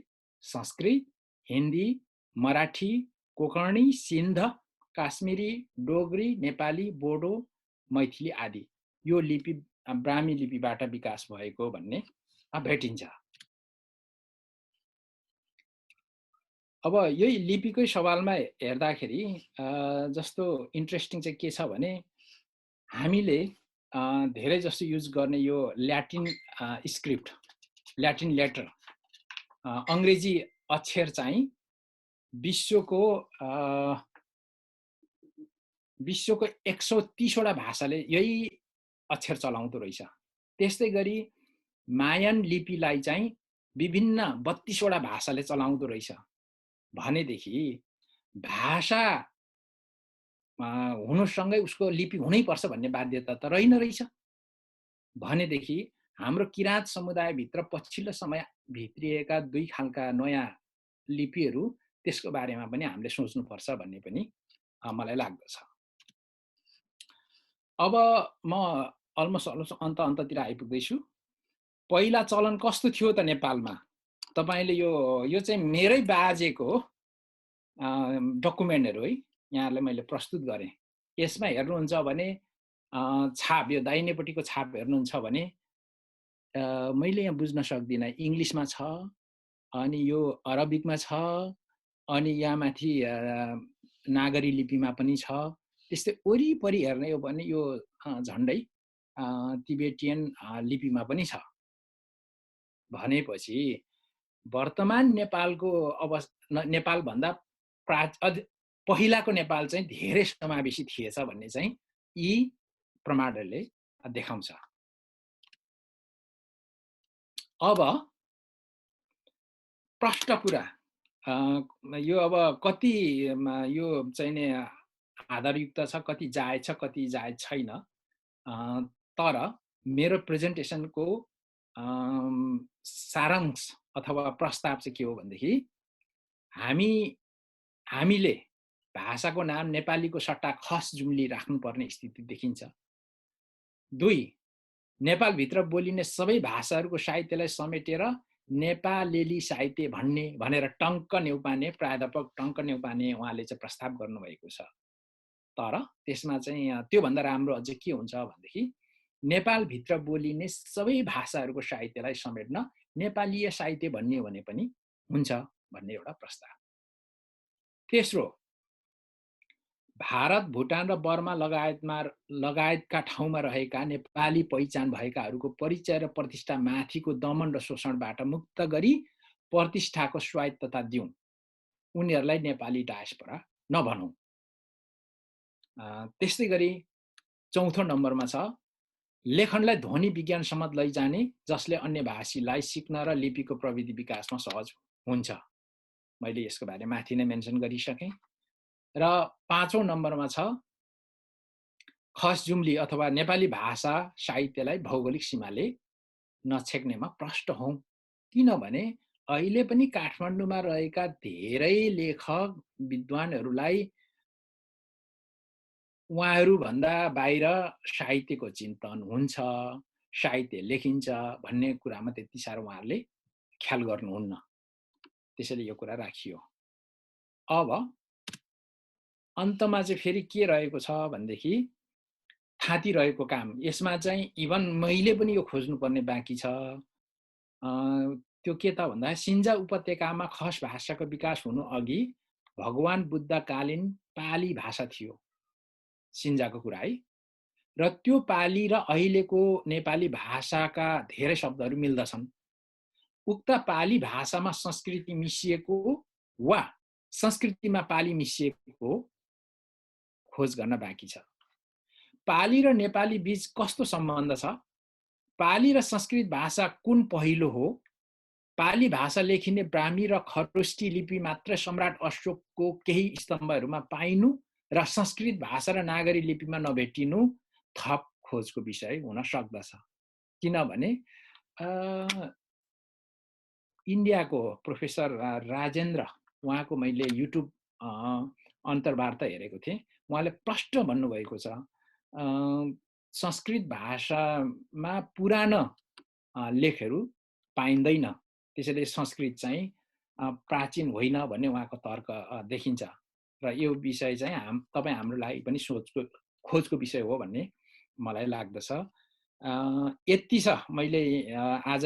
संस्कृत, हिन्दी, मराठी, कोंकणी, सिन्ध, काश्मीरी, डोगरी, नेपाली, बोडो, मैथिली आदि। यो लिपि ब्राह्मी लिपिबाट विकास भएको भन्ने भेटिन्छ। अब यही लिपिकै सवालमा हेर्दाखेरि जस्तो इन्ट्रेस्टिङ चाहिँ के छ भने हामीले धेरै जस्तो युज गर्ने यो ल्याटिन स्क्रिप्ट, ल्याटिन लेटर, अंग्रेजी अक्षर चाहिँ विश्वको 130 वटा भाषाले यही अक्षर चलाउँदो रहेछ। त्यस्तै गरी मायन लिपिलाई चाहिँ विभिन्न 32 वटा भाषाले चलाउँदो रहेछ। भनेदेखि भाषा हुनुसँगै उसको लिपि हुनैपर्छ भन्ने बाध्यता त रहेन रहेछ। भनेदेखि हाम्रो किराँत समुदायभित्र पछिल्लो समय भित्रिएका दुई खालका नयाँ लिपिहरू त्यसको बारेमा पनि हामीले सोच्नुपर्छ भन्ने पनि मलाई लाग्दछ। अब म अलमोस्ट अन्ततिर आइपुग्दैछु। पहिला चलन कस्तो थियो त नेपालमा? तपाईले यो चाहिँ मेरै बाजेको डकुमेन्टहरू है, यहाँलाई मैले प्रस्तुत गरेँ। यसमा हेर्नुहुन्छ भने छाप, यो दाहिनेपट्टिको छाप हेर्नुहुन्छ भने मैले यहाँ बुझ्न सक्दिनँ, इङ्ग्लिसमा छ, अनि यो अरबिकमा छ, अनि यहाँ माथि नागरी लिपिमा पनि छ। त्यस्तै वरिपरि हेर्ने हो भने यो झन्डै तिबेटियन लिपिमा पनि छ। भनेपछि वर्तमान नेपालको नेपालभन्दा पहिलाको नेपाल चाहिँ धेरै समावेशी थिएछ भन्ने चाहिँ यी प्रमाणहरूले देखाउँछ। अब प्रश्न कुरा यो अब कति यो चाहिँ नि आधारयुक्त छ, कति जायज छ, कति जायज छैन। तर मेरो प्रेजेन्टेसनको सारांश अथवा प्रस्ताव चाहिँ के हो भनेदेखि हामीले भाषाको नाम नेपालीको सट्टा खस जुम्ली राख्नुपर्ने स्थिति देखिन्छ। 2, नेपालभित्र बोलिने सबै भाषाहरूको साहित्यलाई समेटेर नेपालेली साहित्य भनेर टङ्क नेउपाने, प्राध्यापक टङ्क नेउपाने उहाँले चाहिँ प्रस्ताव गर्नुभएको छ। तर त्यसमा चाहिँ त्योभन्दा राम्रो अझै के हुन्छ भनेदेखि नेपालभित्र बोलिने सबै भाषाहरूको साहित्यलाई समेट्न नेपालीय साहित्य भन्ने हो भने पनि हुन्छ भन्ने एउटा प्रस्ताव। तेस्रो, भारत, भुटान र बर्मा लगायतका ठाउँमा रहेका नेपाली पहिचान भएकाहरूको परिचय र प्रतिष्ठा माथिको दमन र शोषणबाट मुक्त गरी प्रतिष्ठाको स्वायत्तता दिउँ। उनीहरूलाई नेपाली डायस्पोरा नभनौँ। त्यस्तै गरी चौथो नम्बरमा छ, लेखनलाई ध्वनि विज्ञानसम्म लैजाने जसले अन्य भाषीलाई सिक्न र लिपिको प्रविधि विकासमा सहज हुन्छ। मैले यसको बारे माथि नै मेन्सन गरिसकेँ। र 5औं नम्बरमा छ, खस जुम्ली अथवा नेपाली भाषा साहित्यलाई भौगोलिक सीमाले नछेक्नेमा प्रष्ट हौँ। किनभने अहिले पनि काठमाडौँमा रहेका धेरै लेखक विद्वानहरूलाई उहाँहरूभन्दा बाहिर साहित्यको चिन्तन हुन्छ, साहित्य लेखिन्छ भन्ने कुरामा त्यति साह्रो उहाँहरूले ख्याल गर्नुहुन्न। त्यसैले यो कुरा राखियो। अब अन्तमा चाहिँ फेरि के रहेको छ भनेदेखि थाती रहेको काम। यसमा चाहिँ इभन मैले पनि यो खोज्नुपर्ने बाँकी छ। त्यो के त भन्दा सिन्जा उपत्यकामा खस भाषाको विकास हुनु अघि भगवान बुद्धकालीन पाली भाषा थियो, सिन्जाको कुरा है। र त्यो पाली र अहिलेको नेपाली भाषाका धेरै शब्दहरू मिल्दछन्। उक्त पाली भाषामा संस्कृति मिसिएको वा संस्कृतिमा पाली मिसिएको खोज गर्न बाँकी छ। पाली र नेपाली बीच कस्तो सम्बन्ध छ? पाली र संस्कृत भाषा कुन पहिलो हो? पाली भाषा लेखिने ब्राह्मी र खरोष्ठी लिपि मात्र सम्राट अशोकको केही स्तम्भहरूमा पाइनु र संस्कृत भाषा र नागरी लिपिमा नभेटिनु थप खोजको विषय हुन सक्दछ। किनभने इन्डियाको प्रोफेसर राजेन्द्र, उहाँको मैले युट्युब अन्तर्वार्ता हेरेको थिएँ। उहाँले प्रष्ट भन्नुभएको छ, संस्कृत भाषामा पुरानो लेखहरू पाइँदैन, त्यसैले संस्कृत चाहिँ प्राचीन होइन भन्ने उहाँको तर्क देखिन्छ। र यो विषय चाहिँ तपाईँ हाम्रो लागि पनि खोजको विषय हो भन्ने मलाई लाग्दछ। यति छ मैले आज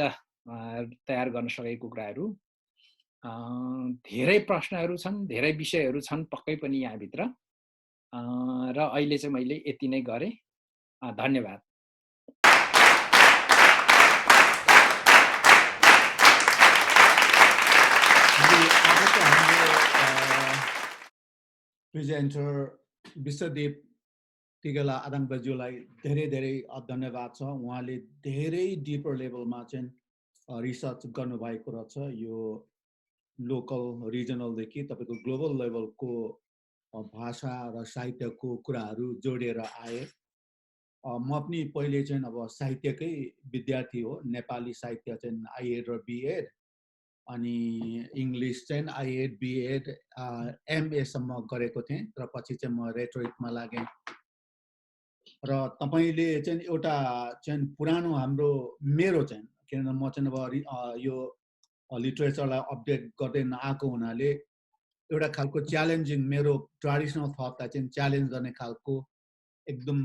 तयार गर्न सकेको कुराहरू। धेरै प्रश्नहरू छन्, धेरै विषयहरू छन् पक्कै पनि यहाँभित्र। र अहिले चाहिँ मैले यति नै गरेँ। धन्यवाद। प्रेजेन्टर विश्वदेव तिगेला आदाङज्यूलाई धेरै धेरै धन्यवाद छ। उहाँले धेरै डिपर लेभलमा चाहिँ रिसर्च गर्नुभएको रहेछ। यो लोकल रिजनलदेखि तपाईँको ग्लोबल लेभलको भाषा र साहित्यको कुराहरू जोडेर आए। म पनि पहिले चाहिँ अब साहित्यकै विद्यार्थी हो, नेपाली साहित्य चाहिँ आइएड र बिएड। अनि इङ्ग्लिस चाहिँ आइएड बिएड एमएसम्म गरेको थिएँ तर पछि चाहिँ म रेटोरिकमा लागेँ र तपाईँले चाहिँ एउटा चाहिँ पुरानो हाम्रो मेरो चाहिँ किनभने म चाहिँ अब यो लिटरेचरलाई अपडेट गर्दै नआएको हुनाले एउटा खालको च्यालेन्जिङ मेरो ट्रेडिसनल थटलाई चाहिँ च्यालेन्ज गर्ने खालको एकदम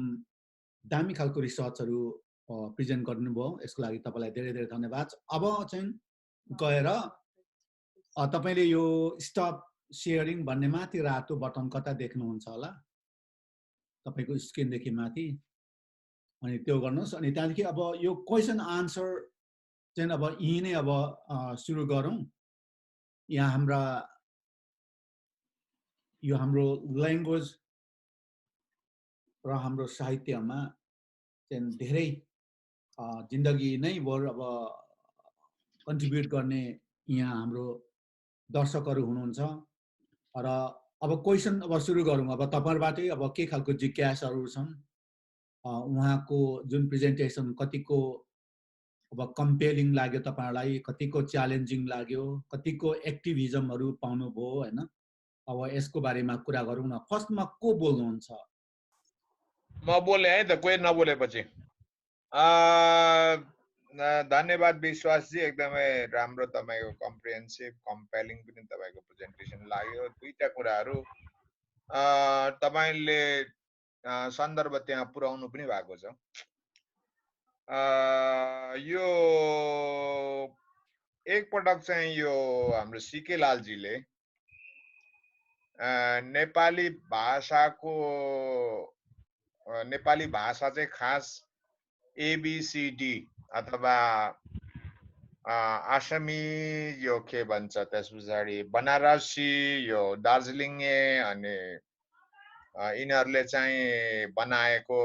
दामी खालको रिसर्चहरू प्रेजेन्ट गर्नुभयो यसको लागि तपाईँलाई धेरै धेरै धन्यवाद अब चाहिँ गएर तपाईँले यो स्टप सेयरिङ भन्ने माथि रातो बटन कता देख्नुहुन्छ होला तपाईँको स्क्रिनदेखि माथि अनि त्यो गर्नुहोस् अनि त्यहाँदेखि अब यो क्वेसन आन्सर चाहिँ अब यही नै अब सुरु गरौँ यहाँ हाम्रो ल्याङ्ग्वेज र हाम्रो साहित्यमा चाहिँ धेरै जिन्दगी नै भर अब कन्ट्रिब्युट गर्ने यहाँ हाम्रो दर्शकहरू हुनुहुन्छ र अब क्वेसन अब सुरु गरौँ अब तपाईँहरूबाटै अब के खालको जिज्ञासाहरू छन् उहाँको जुन प्रेजेन्टेसन कतिको अब कम्पेलिङ लाग्यो तपाईँहरूलाई कतिको च्यालेन्जिङ लाग्यो कतिको एक्टिभिजमहरू पाउनुभयो हैन अब यसको बारेमा कुरा गरौँ न फर्स्टमा को बोल्नुहुन्छ म बोले है त कोही नबोलेपछि धन्यवाद विश्वासजी एकदमै राम्रो तपाईको कम्प्रिहेन्सिभ कम्पेलिङ पनि तपाईको प्रेजेन्टेसन लाग्यो दुईटा कुराहरू तपाईले सन्दर्भ त्यहाँ पुर्याउनु पनि भएको छ यो एकपटक चाहिँ यो हाम्रो सीके लालजीले नेपाली भाषा चाहिँ खास एबीसीडी अथवा आसामी यो के भन्छ त्यस पछाडि बनारसी यो दार्जिलिङे अनि यिनीहरूले चाहिँ बनाएको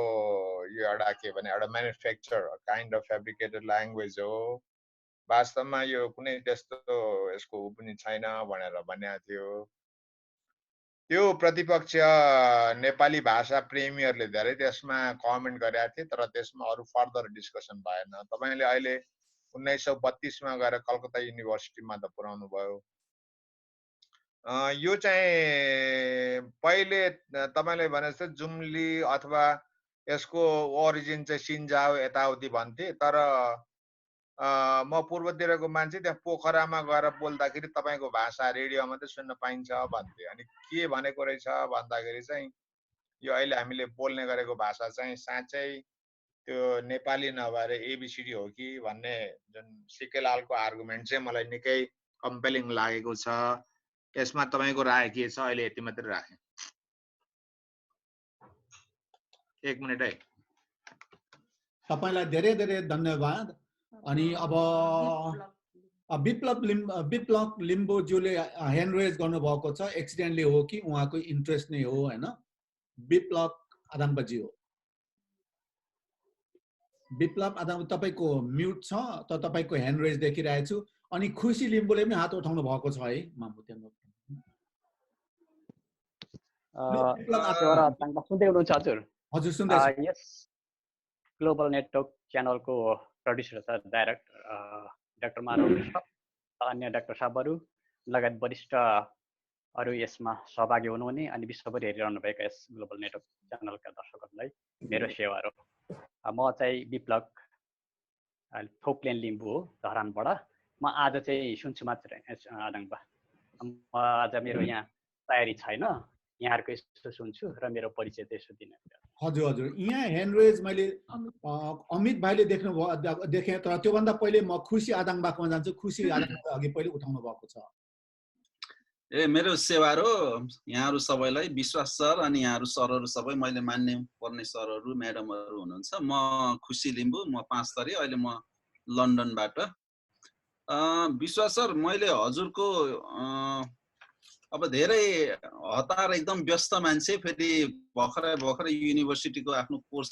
यो एउटा के भने एउटा manufacture kind of fabricated language हो वास्तवमा यो कुनै त्यस्तो यसको पनि छैन भनेर भनेको थियो त्यो प्रतिपक्ष नेपाली भाषा प्रेमीहरूले धेरै त्यसमा कमेन्ट गरेका थिए तर त्यसमा अरु फर्दर डिस्कसन भएन तपाईले अहिले 1932 मा गएर कलकत्ता युनिभर्सिटीमा त पुर्याउनु भयो यो चाहिँ पहिले तपाईले भने जस्तो जुम्ली अथवा यसको ओरिजिन चाहिँ सिन्जाओ यताउति भन्थे तर म पूर्वतिरको मान्छे त्यहाँ पोखरामा गएर बोल्दाखेरि तपाईको भाषा रेडियोमा मात्रै सुन्न पाइन्छ भन्थे अनि के भनेको रहेछ भन्दाखेरि चाहिँ यो अहिले हामीले बोल्ने गरेको भाषा चाहिँ साँच्चै त्यो नेपाली नभएर एबीसीडी हो कि भन्ने जुन सिकेलालको आर्गुमेन्ट चाहिँ मलाई निकै कम्पेलिङ लागेको छ यसमा तपाईको राय के छ अहिले यति मात्रै राखे एक मिनेट है तपाईलाई धेरै धेरै धन्यवाद अनि अब विप्लव लिम्बुज्यूले ह्यान्ड रेज गर्नुभएको छ एक्सिडेन्टली हो कि उहाँको इन्ट्रेस्ट नै हो हैन विप्लव आदामबाजी हो विप्लव आदाम तपाईको म्युट छ त तपाईको ह्यान्ड रेज देखिरहेको छु अनि खुसी लिम्बुले पनि हात उठाउनु भएको छ है मामुतेन सुन्दै हुनुहुन्छ हजुर हजुर सुन्दैछु यस ग्लोबल नेटवर्क च्यानलको producer sir director doctor Manav अन्य डाक्टर साहबहरू लगायत वरिष्ठहरू यसमा सहभागी हुनुहुने अनि विश्वभरि हेरिरहनुभएका यस ग्लोबल नेटवर्क च्यानलका दर्शकहरूलाई मेरो सेवाहरू म चाहिँ विप्लव थोप्लेन लिम्बु हो धरानबाट म आज चाहिँ सुन्छु मात्र आदङबा म आज मेरो यहाँ तयारी छैन यहाँहरुको यस्तो सुन्छु र मेरो परिचय त्यसो दिन हजुर हजुर यहाँ ह्यान्ड रेज मैले अमित भाइले देखेँ तर त्योभन्दा पहिले म खुसी आदाङबाकोमा जान्छु खुसी आदाङबा अघि पहिले उठाउनु भएको छ ए मेरो सेवारो यहाँहरु सबैलाई विश्वास सर अनि यहाँहरु सरहरु सबै मैले मान्ने पर्ने सरहरु म्याडमहरु हुनुहुन्छ म खुसी लिम्बु म 5 तारिक अहिले म लन्डनबाट विश्वास सर मैले हजुरको अब धेरै हतार एकदम व्यस्त मान्छे फेरि भर्खरै युनिभर्सिटीको आफ्नो कोर्स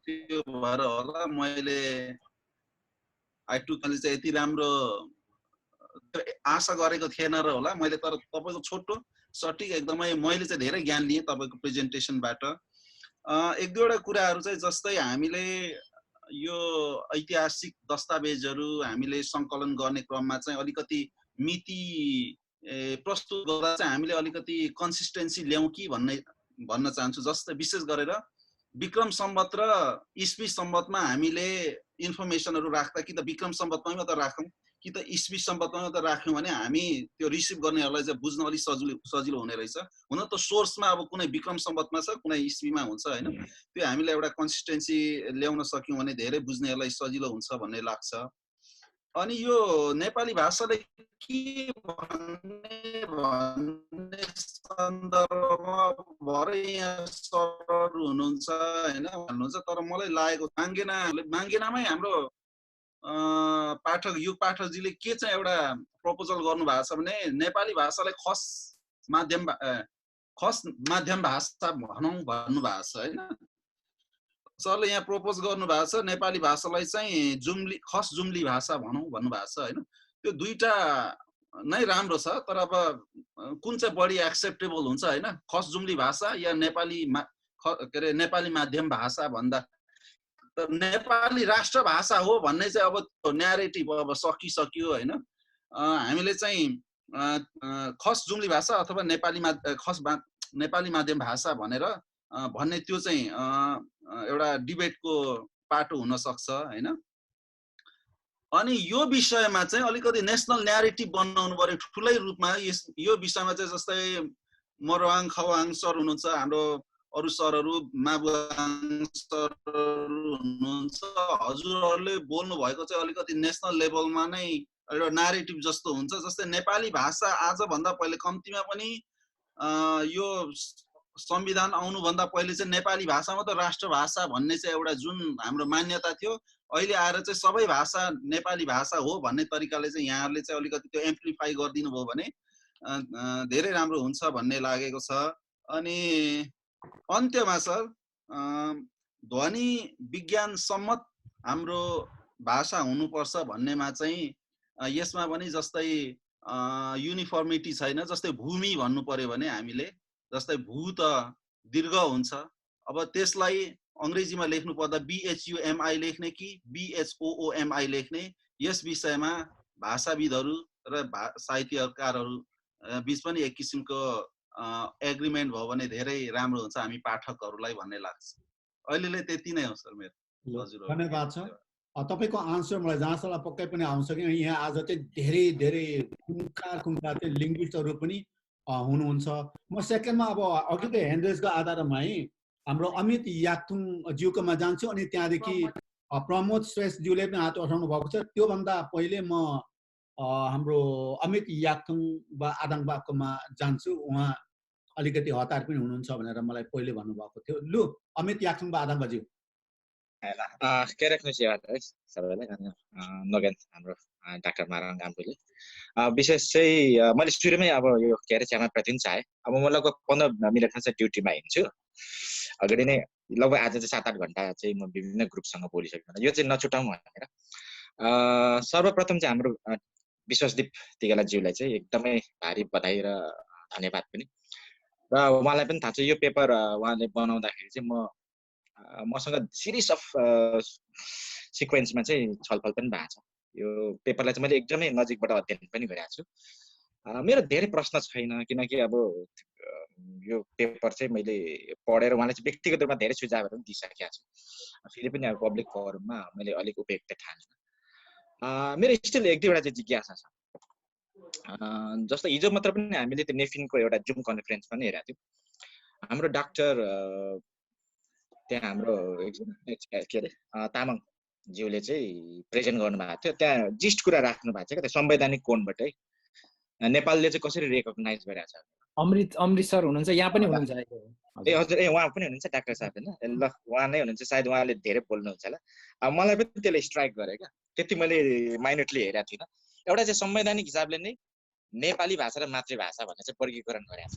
त्यो भएर होला मैले आइटुकले चाहिँ यति राम्रो आशा गरेको थिएन र होला मैले तर तपाईको छोटो सटिक एकदमै मैले चाहिँ धेरै ज्ञान लिए तपाईको प्रेजेन्टेसनबाट एक दुईवटा कुराहरु चाहिँ जस्तै हामीले यो ऐतिहासिक दस्तावेजहरू हामीले सङ्कलन गर्ने क्रममा चाहिँ अलिकति मिति प्रस्तुत गर्दा चाहिँ हामीले अलिकति कन्सिस्टेन्सी ल्याउँ कि भन्न चाहन्छु। जस्तै विशेष गरेर विक्रम सम्वत र इस्वी सम्वतमा हामीले इन्फर्मेसनहरू राख्दा कि त विक्रम सम्वतमै मात्र राखौँ कि त इस्वी सम्वतमै मात्र राख्यौँ भने हामी त्यो रिसिभ गर्नेहरूलाई चाहिँ बुझ्न अलिक सजिलो हुने रहेछ। हुन त सोर्समा अब कुनै विक्रम सम्वतमा छ, कुनै इस्वीमा हुन्छ होइन। त्यो हामीले एउटा कन्सिस्टेन्सी ल्याउन सक्यौँ भने धेरै बुझ्नेहरूलाई सजिलो हुन्छ भन्ने लाग्छ। अनि यो नेपाली भाषाले के भन्ने सन्दर्भमा भरे यहाँ सरहरू हुनुहुन्छ होइन भन्नुहुन्छ, तर मलाई लागेको माङ्गेनामै हाम्रो पाठक युग पाठकजीले के चाहिँ एउटा प्रपोजल गर्नुभएको छ भने नेपाली भाषालाई खस माध्यम भाषा भनौँ भन्नुभएको छ होइन। सरले यहाँ प्रपोज गर्नुभएको छ नेपाली भाषालाई चाहिँ खस जुम्ली भाषा भनौँ भन्नुभएको छ होइन। त्यो दुईटा नै राम्रो छ, तर अब कुन चाहिँ बढी एक्सेप्टेबल हुन्छ होइन, खस जुम्ली भाषा या नेपाली माध्यम भाषा भन्दा नेपाली राष्ट्र भाषा हो भन्ने चाहिँ अब न्यारेटिभ अब सकिसक्यो होइन। हामीले चाहिँ खस जुम्ली भाषा अथवा नेपाली माध्यम भाषा भनेर भन्ने त्यो चाहिँ एउटा डिबेटको पाटो हुन सक्छ होइन। अनि यो विषयमा चाहिँ अलिकति नेसनल न्यारेटिभ बनाउनु पर्यो ठुलै रूपमा। यो विषयमा चाहिँ जस्तै मरवाङ खवाङ सर हुनुहुन्छ, हाम्रो अरू सरहरू माबुवाङ सरहरू हुनुहुन्छ, हजुरहरूले बोल्नु भएको चाहिँ अलिकति नेसनल लेभलमा नै एउटा न्यारेटिभ जस्तो हुन्छ। जस्तै नेपाली भाषा आजभन्दा पहिले कम्तीमा पनि यो संविधान आउनुभन्दा पहिले चाहिँ नेपाली भाषा मात्र राष्ट्र भाषा भन्ने चाहिँ एउटा जुन हाम्रो मान्यता थियो, अहिले आएर चाहिँ सबै भाषा नेपाली भाषा हो भन्ने तरिकाले चाहिँ यहाँहरूले चाहिँ अलिकति त्यो एम्प्लिफाई गरिदिनु भयो भने धेरै राम्रो हुन्छ भन्ने लागेको छ। अनि अन्त्यमा सर ध्वनि विज्ञान सम्मत हाम्रो भाषा हुनुपर्छ भन्नेमा चाहिँ यसमा पनि जस्तै युनिफर्मिटी छैन। जस्तै भूमि भन्नु पर्यो भने हामीले जस्तै भू त दीर्घ हुन्छ, अब त्यसलाई अङ्ग्रेजीमा लेख्नु पर्दा BHUMI लेख्ने कि BHOOMI लेख्ने, यस विषयमा भाषाविदहरू र साहित्यकारहरू बिच पनि एक किसिमको एग्रिमेन्ट भयो भने धेरै राम्रो हुन्छ हामी पाठकहरूलाई भन्ने लाग्छ। अहिलेलाई त्यति नै हो सर मेरो। हजुर धन्यवाद छ। तपाईँको आन्सर मलाई जहाँसम्म पक्कै पनि आउँछ कि यहाँ आज चाहिँ धेरै धेरै कुनका चाहिँ लिङ्ग्विस्टहरू पनि हुनुहुन्छ। म सेकेन्डमा अब अघिको ह्यान्ड आधारमा है हाम्रो अमित याक्थुङ ज्यूकोमा जान्छु, अनि त्यहाँदेखि प्रमोद श्रेष्ठज्यूले पनि हात उठाउनु भएको छ। त्योभन्दा पहिले म हाम्रो अमित याक्थुङ बा आदाङबाकोमा जान्छु। उहाँ अलिकति हतार पनि हुनुहुन्छ भनेर मलाई पहिले भन्नुभएको थियो। लु अमित याक्थुङ बा आदाङबाज्यू। के राख्नु सेवा है सबैलाई। नगेन हाम्रो डाक्टर माराङ गाम्बुले विशेष चाहिँ मैले सुरुमै अब यो के अरे च्यामा प्रतिदिन चाहे। अब म लगभग 15 मिनटमा चाहिँ ड्युटीमा हिँड्छु। अगाडि नै लगभग आज चाहिँ 7-8 घन्टा चाहिँ म विभिन्न ग्रुपसँग बोलिसकेको, यो चाहिँ नछुटाउँ भनेर। सर्वप्रथम चाहिँ हाम्रो विश्वासदीप तिगेलाज्यूलाई चाहिँ एकदमै भारी बधाई र धन्यवाद पनि। र उहाँलाई पनि थाहा छ यो पेपर उहाँले बनाउँदाखेरि चाहिँ मसँग सिरिज अफ सिक्वेन्समा चाहिँ छलफल पनि भएको छ। यो पेपरलाई चाहिँ मैले एकदमै नजिकबाट अध्ययन पनि गरेको छु। मेरो धेरै प्रश्न छैन, किनकि अब यो पेपर चाहिँ मैले पढेर उहाँलाई चाहिँ व्यक्तिगत रूपमा धेरै सुझावहरू पनि दिइसकेको छु। फेरि पनि अब पब्लिक फोरममा मैले अलिक उपयुक्त ठान्छु। मेरो स्टिल एक दुईवटा चाहिँ जिज्ञासा छ। जस्तो हिजो मात्र पनि हामीले त्यो नेफिनको एउटा जुम कन्फरेन्स पनि हेरेको थियौँ। हाम्रो डाक्टर त्यहाँ हाम्रो के अरे तामाङज्यूले चाहिँ प्रेजेन्ट गर्नुभएको थियो। त्यहाँ जिस्ट कुरा राख्नु भएको छ क्या, त्यो संवैधानिक कोणबाटै नेपालले चाहिँ कसरी रेकग्नाइज गरेको छ। अमृत सर हुनुहुन्छ, यहाँ पनि हुनुहुन्छ। ए हजुर, उहाँ पनि हुनुहुन्छ डाक्टर साहब होइन? ल उहाँ नै हुनुहुन्छ, सायद उहाँले धेरै बोल्नुहुन्छ होला। अब मलाई पनि त्यसले स्ट्राइक गरे क्या, त्यति मैले माइनटली हेरेको थिइनँ। एउटा चाहिँ संवैधानिक हिसाबले नै नेपाली भाषा र मातृभाषा भनेर चाहिँ वर्गीकरण गरेको छ।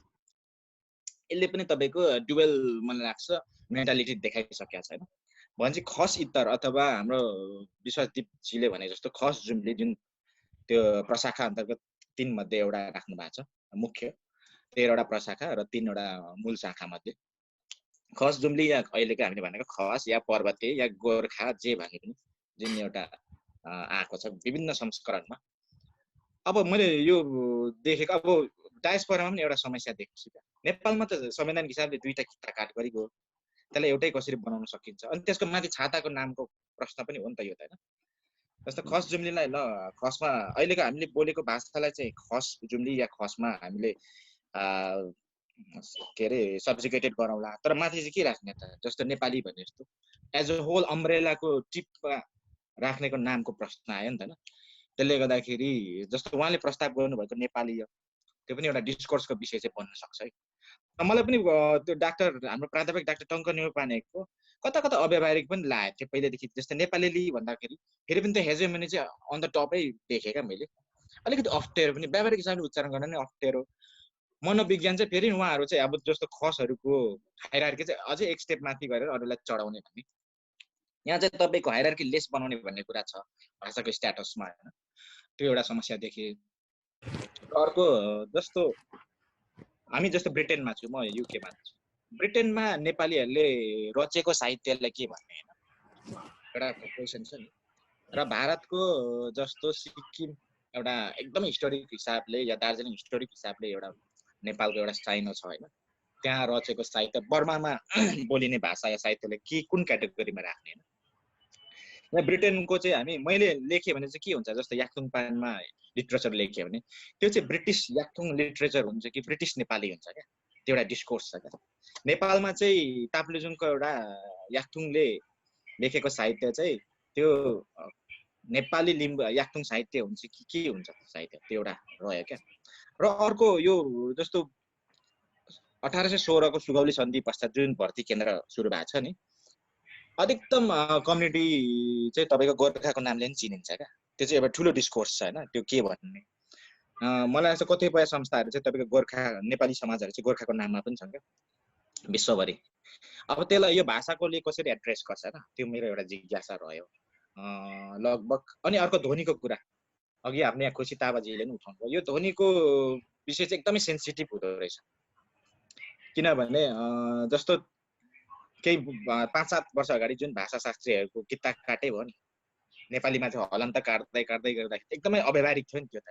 यसले पनि तपाईँको डुवेल मलाई लाग्छ मेन्टालिटी देखाइसकेको छ होइन। भने चाहिँ खस इत्तर अथवा हाम्रो विश्वासदीपजीले भने जस्तो खस जुम्ली जुन त्यो प्रशाखा अन्तर्गत 3 मध्ये एउटा राख्नु भएको छ, मुख्य 13वटा प्रशाखा र 3वटा मूल शाखा मध्ये। खस जुम्ली या अहिलेको हामीले भनेको खस या पर्वते या गोर्खा जे भने पनि जुन एउटा आएको छ विभिन्न संस्करणमा। अब मैले यो देखेको अब डायस्पोरामा पनि एउटा समस्या देखेको छु। नेपालमा त संवैधानिक हिसाबले दुईटा किता काट गरिगयो, त्यसलाई एउटै कसरी बनाउन सकिन्छ। अनि त्यसको माथि छाताको नामको प्रश्न पनि हो नि त यो त, होइन? जस्तो खस जुम्लीलाई ल खसमा अहिलेको हामीले बोलेको भाषालाई चाहिँ खस जुम्ली या खसमा हामीले के अरे सब्जुगेटेड गरौँला, तर माथि चाहिँ के राख्ने त? जस्तो नेपाली भने जस्तो एज अ होल अम्ब्रेलाको टिपमा राख्नेको नामको प्रश्न आयो नि त, होइन? त्यसले गर्दाखेरि जस्तो उहाँले प्रस्ताव गर्नुभएको नेपाली त्यो पनि एउटा डिस्कोर्सको विषय चाहिँ बन्न सक्छ है। मलाई पनि त्यो हाम्रो प्राध्यापक डाक्टर टङ्क नेउपानेको कता कता अव्यावहारिक पनि लागेको थियो पहिलेदेखि। जस्तै नेपाली भन्दाखेरि फेरि पनि त्यो हेजेमनी चाहिँ अन द टपै देखेँ क्या मैले। अलिकति अप्ठ्यारो पनि, व्यावहारिक हिसाबले उच्चारण गर्न नै अप्ठ्यारो। मनोविज्ञान चाहिँ फेरि उहाँहरू चाहिँ अब जस्तो खसहरूको हायरार्की चाहिँ अझै एक स्टेप माथि गरेर अरूलाई चढाउने भन्ने, यहाँ चाहिँ तपाईँको हायरार्की लेस बनाउने भन्ने कुरा छ भाषाको स्ट्याटसमा, होइन? त्यो एउटा समस्या देखेँ। अर्को जस्तो हामी जस्तो ब्रिटेनमा छु, म युकेमा छु। ब्रिटेनमा नेपालीहरूले रचेको साहित्यलाई के भन्ने, होइन? एउटा क्वेसन छ नि। र भारतको जस्तो सिक्किम एउटा एकदमै हिस्टोरिक हिसाबले या दार्जिलिङ हिस्टोरिक हिसाबले एउटा नेपालको एउटा साइनो छ, होइन? त्यहाँ रचेको साहित्य बर्मामा बोलिने भाषा या साहित्यले के कुन क्याटेगोरीमा राख्ने, होइन? यहाँ ब्रिटेनको चाहिँ मैले लेखेँ भने चाहिँ के हुन्छ, जस्तो याक्थुङ पानमा लिटरेचर लेख्यो भने त्यो चाहिँ ब्रिटिस याक्थुङ लिटरेचर हुन्छ कि ब्रिटिस नेपाली हुन्छ क्या, त्यो एउटा डिस्कोर्स छ क्या। नेपालमा चाहिँ ताप्लेजुङको एउटा याक्थुङले लेखेको साहित्य चाहिँ त्यो नेपाली लिम्बू याक्थुङ साहित्य हुन्छ कि के हुन्छ साहित्य, त्यो एउटा रह्यो क्या। र अर्को यो जस्तो 1816 को सुगौली सन्धि पश्चात जुन भर्ती केन्द्र सुरु भएको छ नि, अधिकतम कम्युनिटी चाहिँ तपाईँको गोर्खाको नामले पनि चिनिन्छ क्या। त्यो चाहिँ एउटा ठुलो डिस्कोर्स छ, होइन? त्यो के भन्ने मलाई लाग्छ कतिपय संस्थाहरू चाहिँ तपाईँको गोर्खा नेपाली समाजहरू चाहिँ गोर्खाको नाममा पनि छन् क्या विश्वभरि। अब त्यसलाई यो भाषाकोले कसरी एड्रेस गर्छ, होइन? त्यो मेरो एउटा जिज्ञासा रह्यो लगभग। अनि अर्को ध्वनिको कुरा अघि आफ्नो यहाँ खुसी ताबाजीले पनि उठाउनु भयो। यो ध्वनिको विषय चाहिँ एकदमै सेन्सिटिभ हुँदो रहेछ, किनभने जस्तो केही 5-7 वर्ष अगाडि जुन भाषाशास्त्रीहरूको किता काटे भयो नि नेपालीमा चाहिँ हलन्त काट्दै काट्दै गर्दा एकदमै अव्यावहारिक थियो नि त्यो त।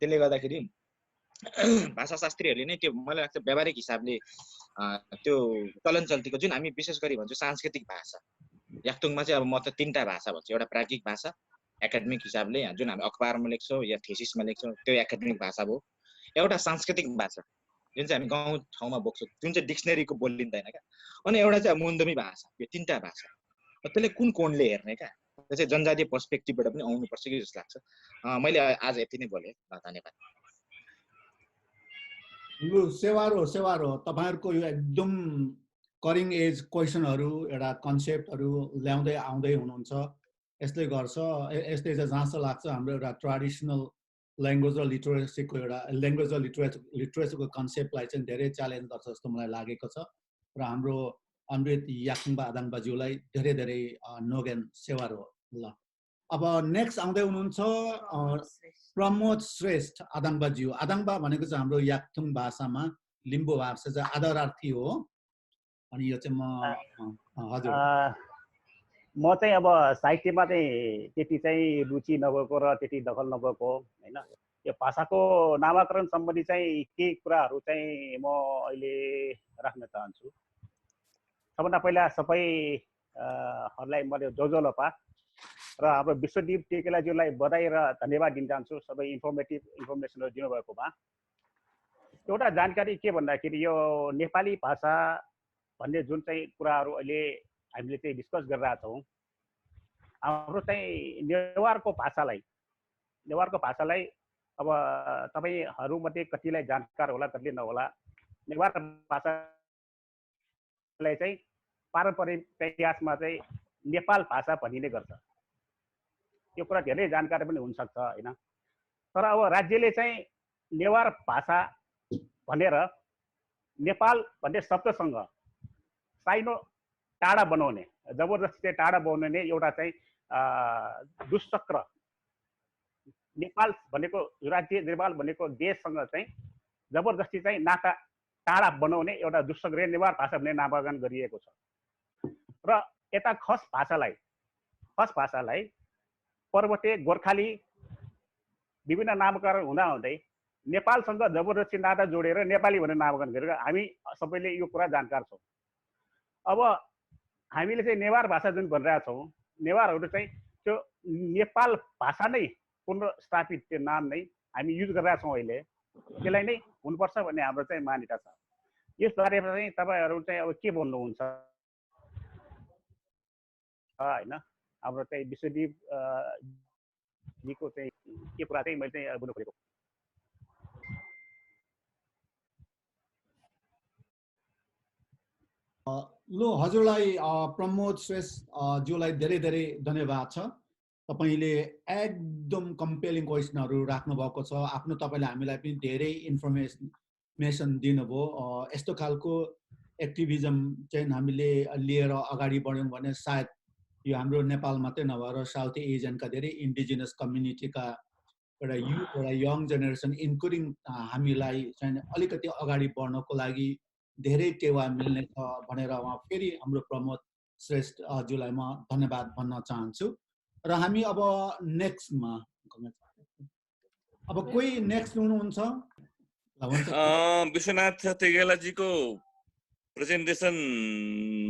त्यसले गर्दाखेरि भाषाशास्त्रीहरूले नै त्यो मलाई लाग्छ व्यावहारिक हिसाबले त्यो चलन चल्तीको जुन हामी विशेष गरी भन्छौँ सांस्कृतिक भाषा, याक्थुङमा चाहिँ अब म त 3टा भाषा भन्छु। एउटा प्राज्ञिक भाषा एकाडेमिक हिसाबले जुन हामी अखबारमा लेख्छौँ या थेसिसमा लेख्छौँ त्यो एकाडेमिक भाषा भयो। एउटा सांस्कृतिक भाषा जुन चाहिँ हामी गाउँ ठाउँमा बोक्छौँ, जुन चाहिँ डिक्सनरीको बोलिँदैन क्या। अनि एउटा चाहिँ मुन्दमी भाषा। यो 3टा भाषा त्यसले कुन कोणले हेर्ने क्या, त्यो चाहिँ जनजातीय पर्सपेक्टिभबाट पनि आउनुपर्छ कि जस्तो लाग्छ। मैले आज यति नै बोलेँ, धन्यवाद। यो सेवारो तपाईँहरूको यो एकदम करिङ एज क्वेसनहरू एउटा कन्सेप्टहरू ल्याउँदै आउँदै हुनुहुन्छ। यसले गर्छ यसले चाहिँ जहाँसो लाग्छ हाम्रो एउटा ट्रेडिसनल ल्याङ्ग्वेज र लिटरेसीको एउटा ल्याङ्ग्वेज र लिटरेचरको कन्सेप्टलाई चाहिँ धेरै च्यालेन्ज गर्छ जस्तो मलाई लागेको छ। र हाम्रो अमृत याक्थुङबा आदाङबाज्यूलाई धेरै धेरै नोगेन सेवारो। ल अब नेक्स्ट आउँदै हुनुहुन्छ प्रमोद श्रेष्ठ आदाङबाज्यू। आदाङबा भनेको चाहिँ हाम्रो याक्थुङ भाषामा लिम्बू भाषा चाहिँ आदरार्थी हो। अनि यो चाहिँ हजुर म चाहिँ अब साहित्यमा चाहिँ त्यति चाहिँ रुचि नभएको र त्यति दखल नभएको, होइन? यो भाषाको नामाकरण सम्बन्धी चाहिँ केही कुराहरू चाहिँ म अहिले राख्न चाहन्छु। सबभन्दा पहिला सबैहरूलाई मैले जोजोलोपा र हाम्रो विश्वदीप टेकेलाज्यूलाई बधाई र धन्यवाद दिन चाहन्छु सबै इन्फर्मेसनहरू दिनुभएकोमा। एउटा जानकारी के भन्दाखेरि यो नेपाली भाषा भन्ने जुन चाहिँ कुराहरू अहिले हामीले चाहिँ डिस्कस गरिरहेका छौँ, हाम्रो चाहिँ नेवारको भाषालाई अब तपाईँहरूमध्ये कतिलाई जानकार होला कतिले नहोला, नेवार भाषालाई चाहिँ पारम्परिक इतिहासमा चाहिँ नेपाल भाषा भनिने गर्छ। यो कुरा धेरै जानकारी पनि हुनसक्छ, होइन? तर अब राज्यले चाहिँ नेवार भाषा भनेर नेपाल भन्ने शब्दसँग साइनो टाढा बनाउने, जबरजस्ती चाहिँ टाढा बनाउने एउटा चाहिँ दुष्चक्र, नेपाल भनेको राज्य, नेपाल भनेको देशसँग चाहिँ जबरजस्ती चाहिँ नाता टाढा बनाउने एउटा दुस्सग्रे नेवार भाषा भन्ने नामाकरण गरिएको छ र यता खस भाषालाई पर्वते गोर्खाली विभिन्न नामकरण हुँदाहुँदै नेपालसँग जबरजस्ती नाता जोडेर नेपाली भनेर नामकरण गरेर हामी सबैले यो कुरा जानकार छौँ। अब हामीले चाहिँ नेवार भाषा जुन भनिरहेका छौँ, नेवारहरू चाहिँ त्यो नेपाल भाषा नै पुनर्स्थापित त्यो नाम नै हामी युज गरिरहेका छौँ अहिले, त्यसलाई नै हुनुपर्छ भन्ने हाम्रो चाहिँ मान्यता छ। यसबारेमा चाहिँ तपाईँहरू चाहिँ अब के भन्नुहुन्छ होइन? हाम्रो चाहिँ विश्वदीप जीको चाहिँ के कुरा चाहिँ मैले चाहिँ बुझ्नु खोजेको। ल हजुरलाई प्रमोद श्रेष्ठ ज्यूलाई धेरै धेरै धन्यवाद छ। तपाईले एकदम कम्पेलिङ क्वेसनहरू राख्नु भएको छ। आफ्नो तपाईले हामीलाई पनि धेरै इन्फर्मेसन दिनुभयो। यस्तो खालको एक्टिभिजम चाहिँ हामीले लिएर अगाडि बढ्यौँ भने सायद यो हाम्रो नेपाल मात्रै नभएर साउथ एसियनका धेरै इन्डिजिनस कम्युनिटीका एउटा युथ एउटा यङ जेनेरेसन इन्क्लुडिङ हामीलाई चाहिँ अलिकति अगाडि बढ्नको लागि धेरै टेवा मिल्ने छ भनेर उहाँ फेरि हाम्रो प्रमोद श्रेष्ठ ज्यूलाई म धन्यवाद भन्न चाहन्छु। र हामी अब नेक्स्टमा अब कोही नेक्स्ट हुनुहुन्छ? विश्वनाथ तेगेलाजीको प्रेजेन्टेसन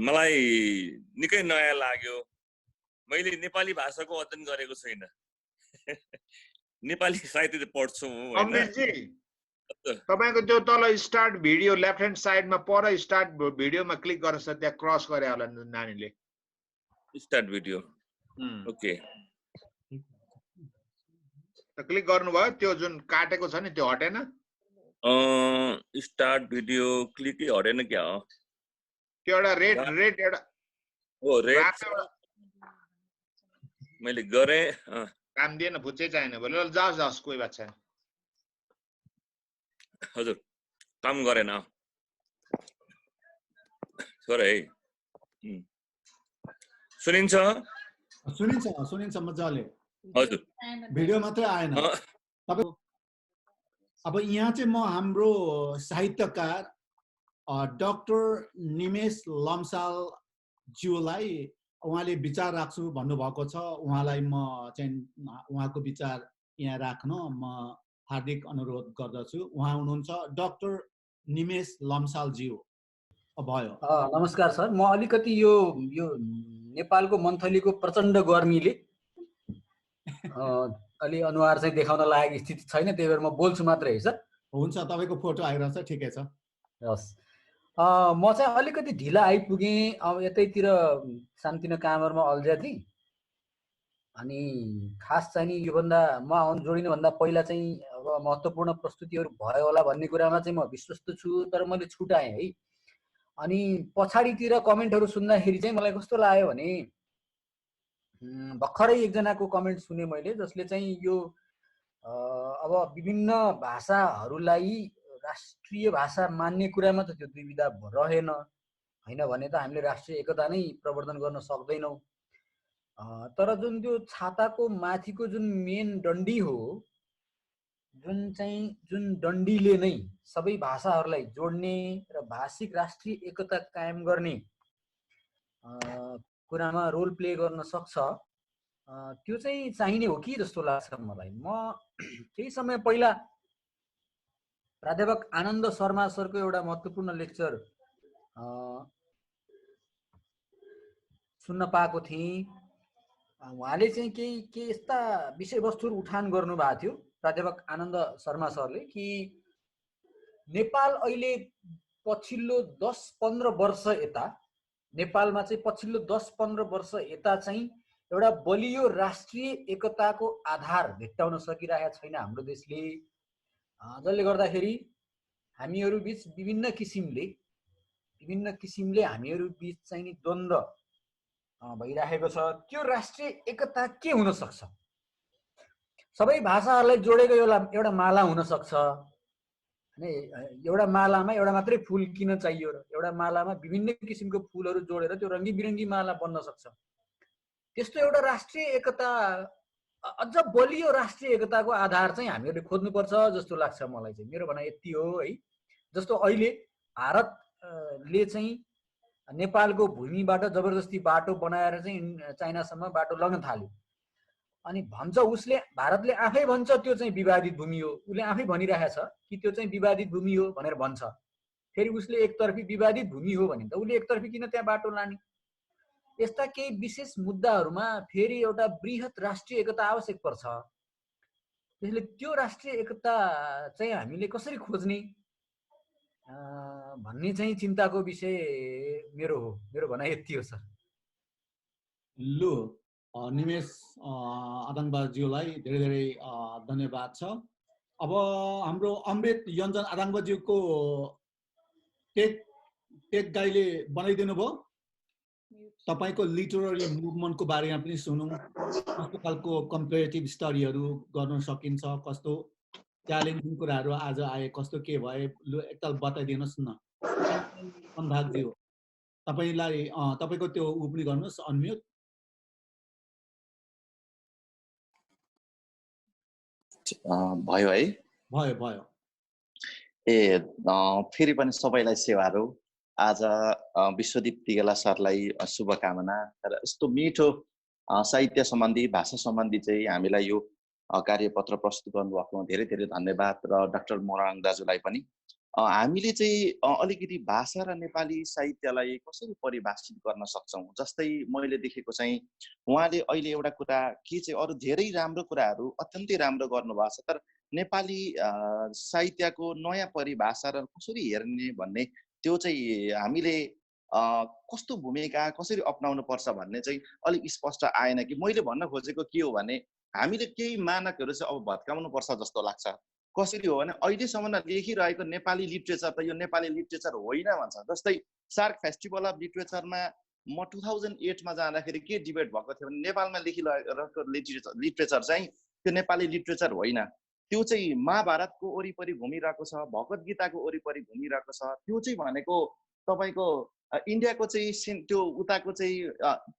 मलाई निकै नयाँ लाग्यो। मैले नेपाली भाषाको अध्ययन गरेको छैन। नेपाली साहित्य पढ्छु अमृतजी, तपाईको त्यो तल स्टार्ट भिडियो लेफ्ट ह्यान्ड साइडमा पर स्टार्ट भिडियोमा क्लिक गरेछ, त्यहाँ क्रस गरे होला नानीले। स्टार्ट भिडियो ओके त क्लिक गर्नुभयो, त्यो जुन काटेको छ नि त्यो हटेन? स्टार्ट भिडियो क्लिकै हटेन क्या हो? त्यो एउटा रेड एउटा हो रेड मैले गरे काम दिएन, फुच्चै चाहिएन बोले जाओस् कोही बात छैन। हजुर काम गरेन छोरा है। सुनिन्छ सुनिन्छ मजाले। हजुर भिडियो मात्रै आएन। अब यहाँ चाहिँ म हाम्रो साहित्यकार डाक्टर निमेश लम्साल ज्यूलाई उहाँले विचार राख्छु भन्नुभएको छ। उहाँलाई म चाहिँ उहाँको विचार यहाँ राख्न म हार्दिक अनुरोध गर्दछु। उहाँ हुनुहुन्छ डाक्टर निमेश लम्साल ज्यू। भयो। नमस्कार सर, म अलिकति यो नेपालको मन्थलीको प्रचण्ड गर्मीले अलि अनुहार चाहिँ देखाउन लागेको स्थिति छैन, त्यही भएर म बोल्छु मात्रै है सर। हुन्छ, तपाईँको फोटो आइरहेछ, ठिकै छ। हस्, म चाहिँ अलिकति ढिला आइपुगेँ। अब यतैतिर सानोतिनो कामहरूमा अल्झिया थिएँ। अनि खास चाहिँ नि योभन्दा म जोडिनुभन्दा पहिला चाहिँ अब महत्त्वपूर्ण प्रस्तुतिहरू भयो होला भन्ने कुरामा चाहिँ म विश्वस्त छु, तर मैले छुटाएँ है। अनि पछाडितिर कमेन्टहरू सुन्दाखेरि चाहिँ मलाई कस्तो लाग्यो भने भर्खरै एकजनाको कमेन्ट सुने मैले, जसले चाहिँ यो अब विभिन्न भाषाहरूलाई राष्ट्रिय भाषा मान्ने कुरामा त त्यो दुविधा रहेन होइन भने त हामीले राष्ट्रिय एकता नै प्रवर्धन गर्न सक्दैनौँ। तर जुन त्यो छाताको माथिको जुन मेन डन्डी हो, जुन डन्डीले नै सबै भाषाहरूलाई जोड्ने र भाषिक राष्ट्रिय एकता कायम गर्ने कुरामा रोल प्ले गर्न सक्छ, त्यो चाहिँ चाहिने हो कि जस्तो लाग्छ मलाई। म केही समय पहिला प्राध्यापक आनन्द शर्मा सरको एउटा महत्त्वपूर्ण लेक्चर सुन्न पाएको थिएँ। उहाँले चाहिँ केही यस्ता विषयवस्तुहरू उठान गर्नुभएको थियो, प्राध्यापक आनन्द शर्मा सरले, कि नेपाल अहिले पछिल्लो 10-15 वर्ष यता नेपालमा चाहिँ पछिल्लो 10-15 वर्ष यता चाहिँ एउटा बलियो राष्ट्रिय एकताको आधार भेट्टाउन सकिरहेको छैन हाम्रो देशले, जसले गर्दाखेरि हामीहरू बीच विभिन्न किसिमले हामीहरू बीच चाहिँ नि द्वन्द्व भइरहेको छ। त्यो राष्ट्रिय एकता के हुन सक्छ? सबै भाषाहरूलाई जोडेको एउटा माला हुन सक्छ। एउटा मालामा एउटा मात्रै फुल किन चाहियो र? एउटा मालामा विभिन्न किसिमको फुलहरू जोडेर त्यो रङ्गी बिरङ्गी माला बन्न सक्छ। त्यस्तो एउटा राष्ट्रिय एकता, अझ बलियो राष्ट्रिय एकताको आधार चाहिँ हामीहरूले खोज्नुपर्छ जस्तो लाग्छ मलाई चाहिँ। मेरो भनाइ यति हो है। जस्तो अहिले भारतले चाहिँ नेपालको भूमिबाट जबरजस्ती बाटो बनाएर चाहिँ चाइनासम्म बाटो लग्न थाल्यो। अनि भन्छ उसले, भारतले आफै भन्छ त्यो चाहिँ विवादित भूमि हो, उसले आफै भनिरहेछ कि त्यो चाहिँ विवादित भूमि हो भनेर भन्छ। फेरि उसले एकतर्फी विवादित भूमि हो भने त उसले एकतर्फी किन त्यहाँ बाटो लाने? यस्ता केही विशेष मुद्दाहरूमा फेरि एउटा बृहत राष्ट्रिय एकता आवश्यक पर्छ। त्यसले त्यो राष्ट्रिय एकता चाहिँ हामीले कसरी खोज्ने भन्ने चाहिँ चिन्ताको विषय मेरो हो। मेरो भनाइ यति हो सर। लु निमेश आदाङबाज्यूलाई धेरै धेरै धन्यवाद छ। अब हाम्रो अमृत योन्जन आदाङबाज्यूको टेक गाईले बनाइदिनु भयो। तपाईको लिटरेरी मुभमेन्टको बारेमा पनि सुनौँ, कस्तो खालको कम्पेरेटिभ स्टडीहरू गर्न सकिन्छ, कस्तो च्यालेन्जिङ कुराहरू आज आए, कस्तो के भए, लु एकताल बताइदिनुहोस् न अनुभागज्यू। तपाईलाई तपाईको त्यो उ पनि गर्नुहोस् अनम्युट। भयो है? भयो भयो। फेरि पनि सबैलाई सेवाहरू। आज विश्वदीप तिगेला सरलाई शुभकामना। र यस्तो मिठो साहित्य सम्बन्धी, भाषा सम्बन्धी चाहिँ हामीलाई यो कार्यपत्र प्रस्तुत गर्नुभएकोमा धेरै धेरै धन्यवाद। र डाक्टर मोराङ दाजुलाई पनि। हामीले चाहिँ अलिकति भाषा र नेपाली साहित्यलाई कसरी परिभाषित गर्न सक्छौँ, जस्तै मैले देखेको चाहिँ उहाँले अहिले एउटा कुरा के चाहिँ अरू धेरै राम्रो कुराहरू अत्यन्तै राम्रो गर्नुभएको छ, तर नेपाली साहित्यको नयाँ परिभाषा र कसरी हेर्ने भन्ने त्यो चाहिँ हामीले कस्तो भूमिका कसरी अपनाउनु पर्छ भन्ने चाहिँ अलिक स्पष्ट आएन। कि मैले भन्न खोजेको के हो भने हामीले केही मानकहरू चाहिँ अब भत्काउनु पर्छ जस्तो लाग्छ। कसरी हो भने अहिलेसम्म लेखिरहेको नेपाली लिटरेचर त यो नेपाली लिटरेचर होइन भन्छ। जस्तै सार्क फेस्टिभल अफ लिटरेचरमा म 2008 मा जाँदाखेरि के डिबेट भएको थियो भने नेपालमा लेखिरहेको लिटरेचर चाहिँ त्यो नेपाली लिटरेचर होइन, त्यो चाहिँ महाभारतको वरिपरि घुमिरहेको छ, भगवत गीताको वरिपरि घुमिरहेको छ। त्यो चाहिँ भनेको तपाईँको इन्डियाको चाहिँ त्यो उताको चाहिँ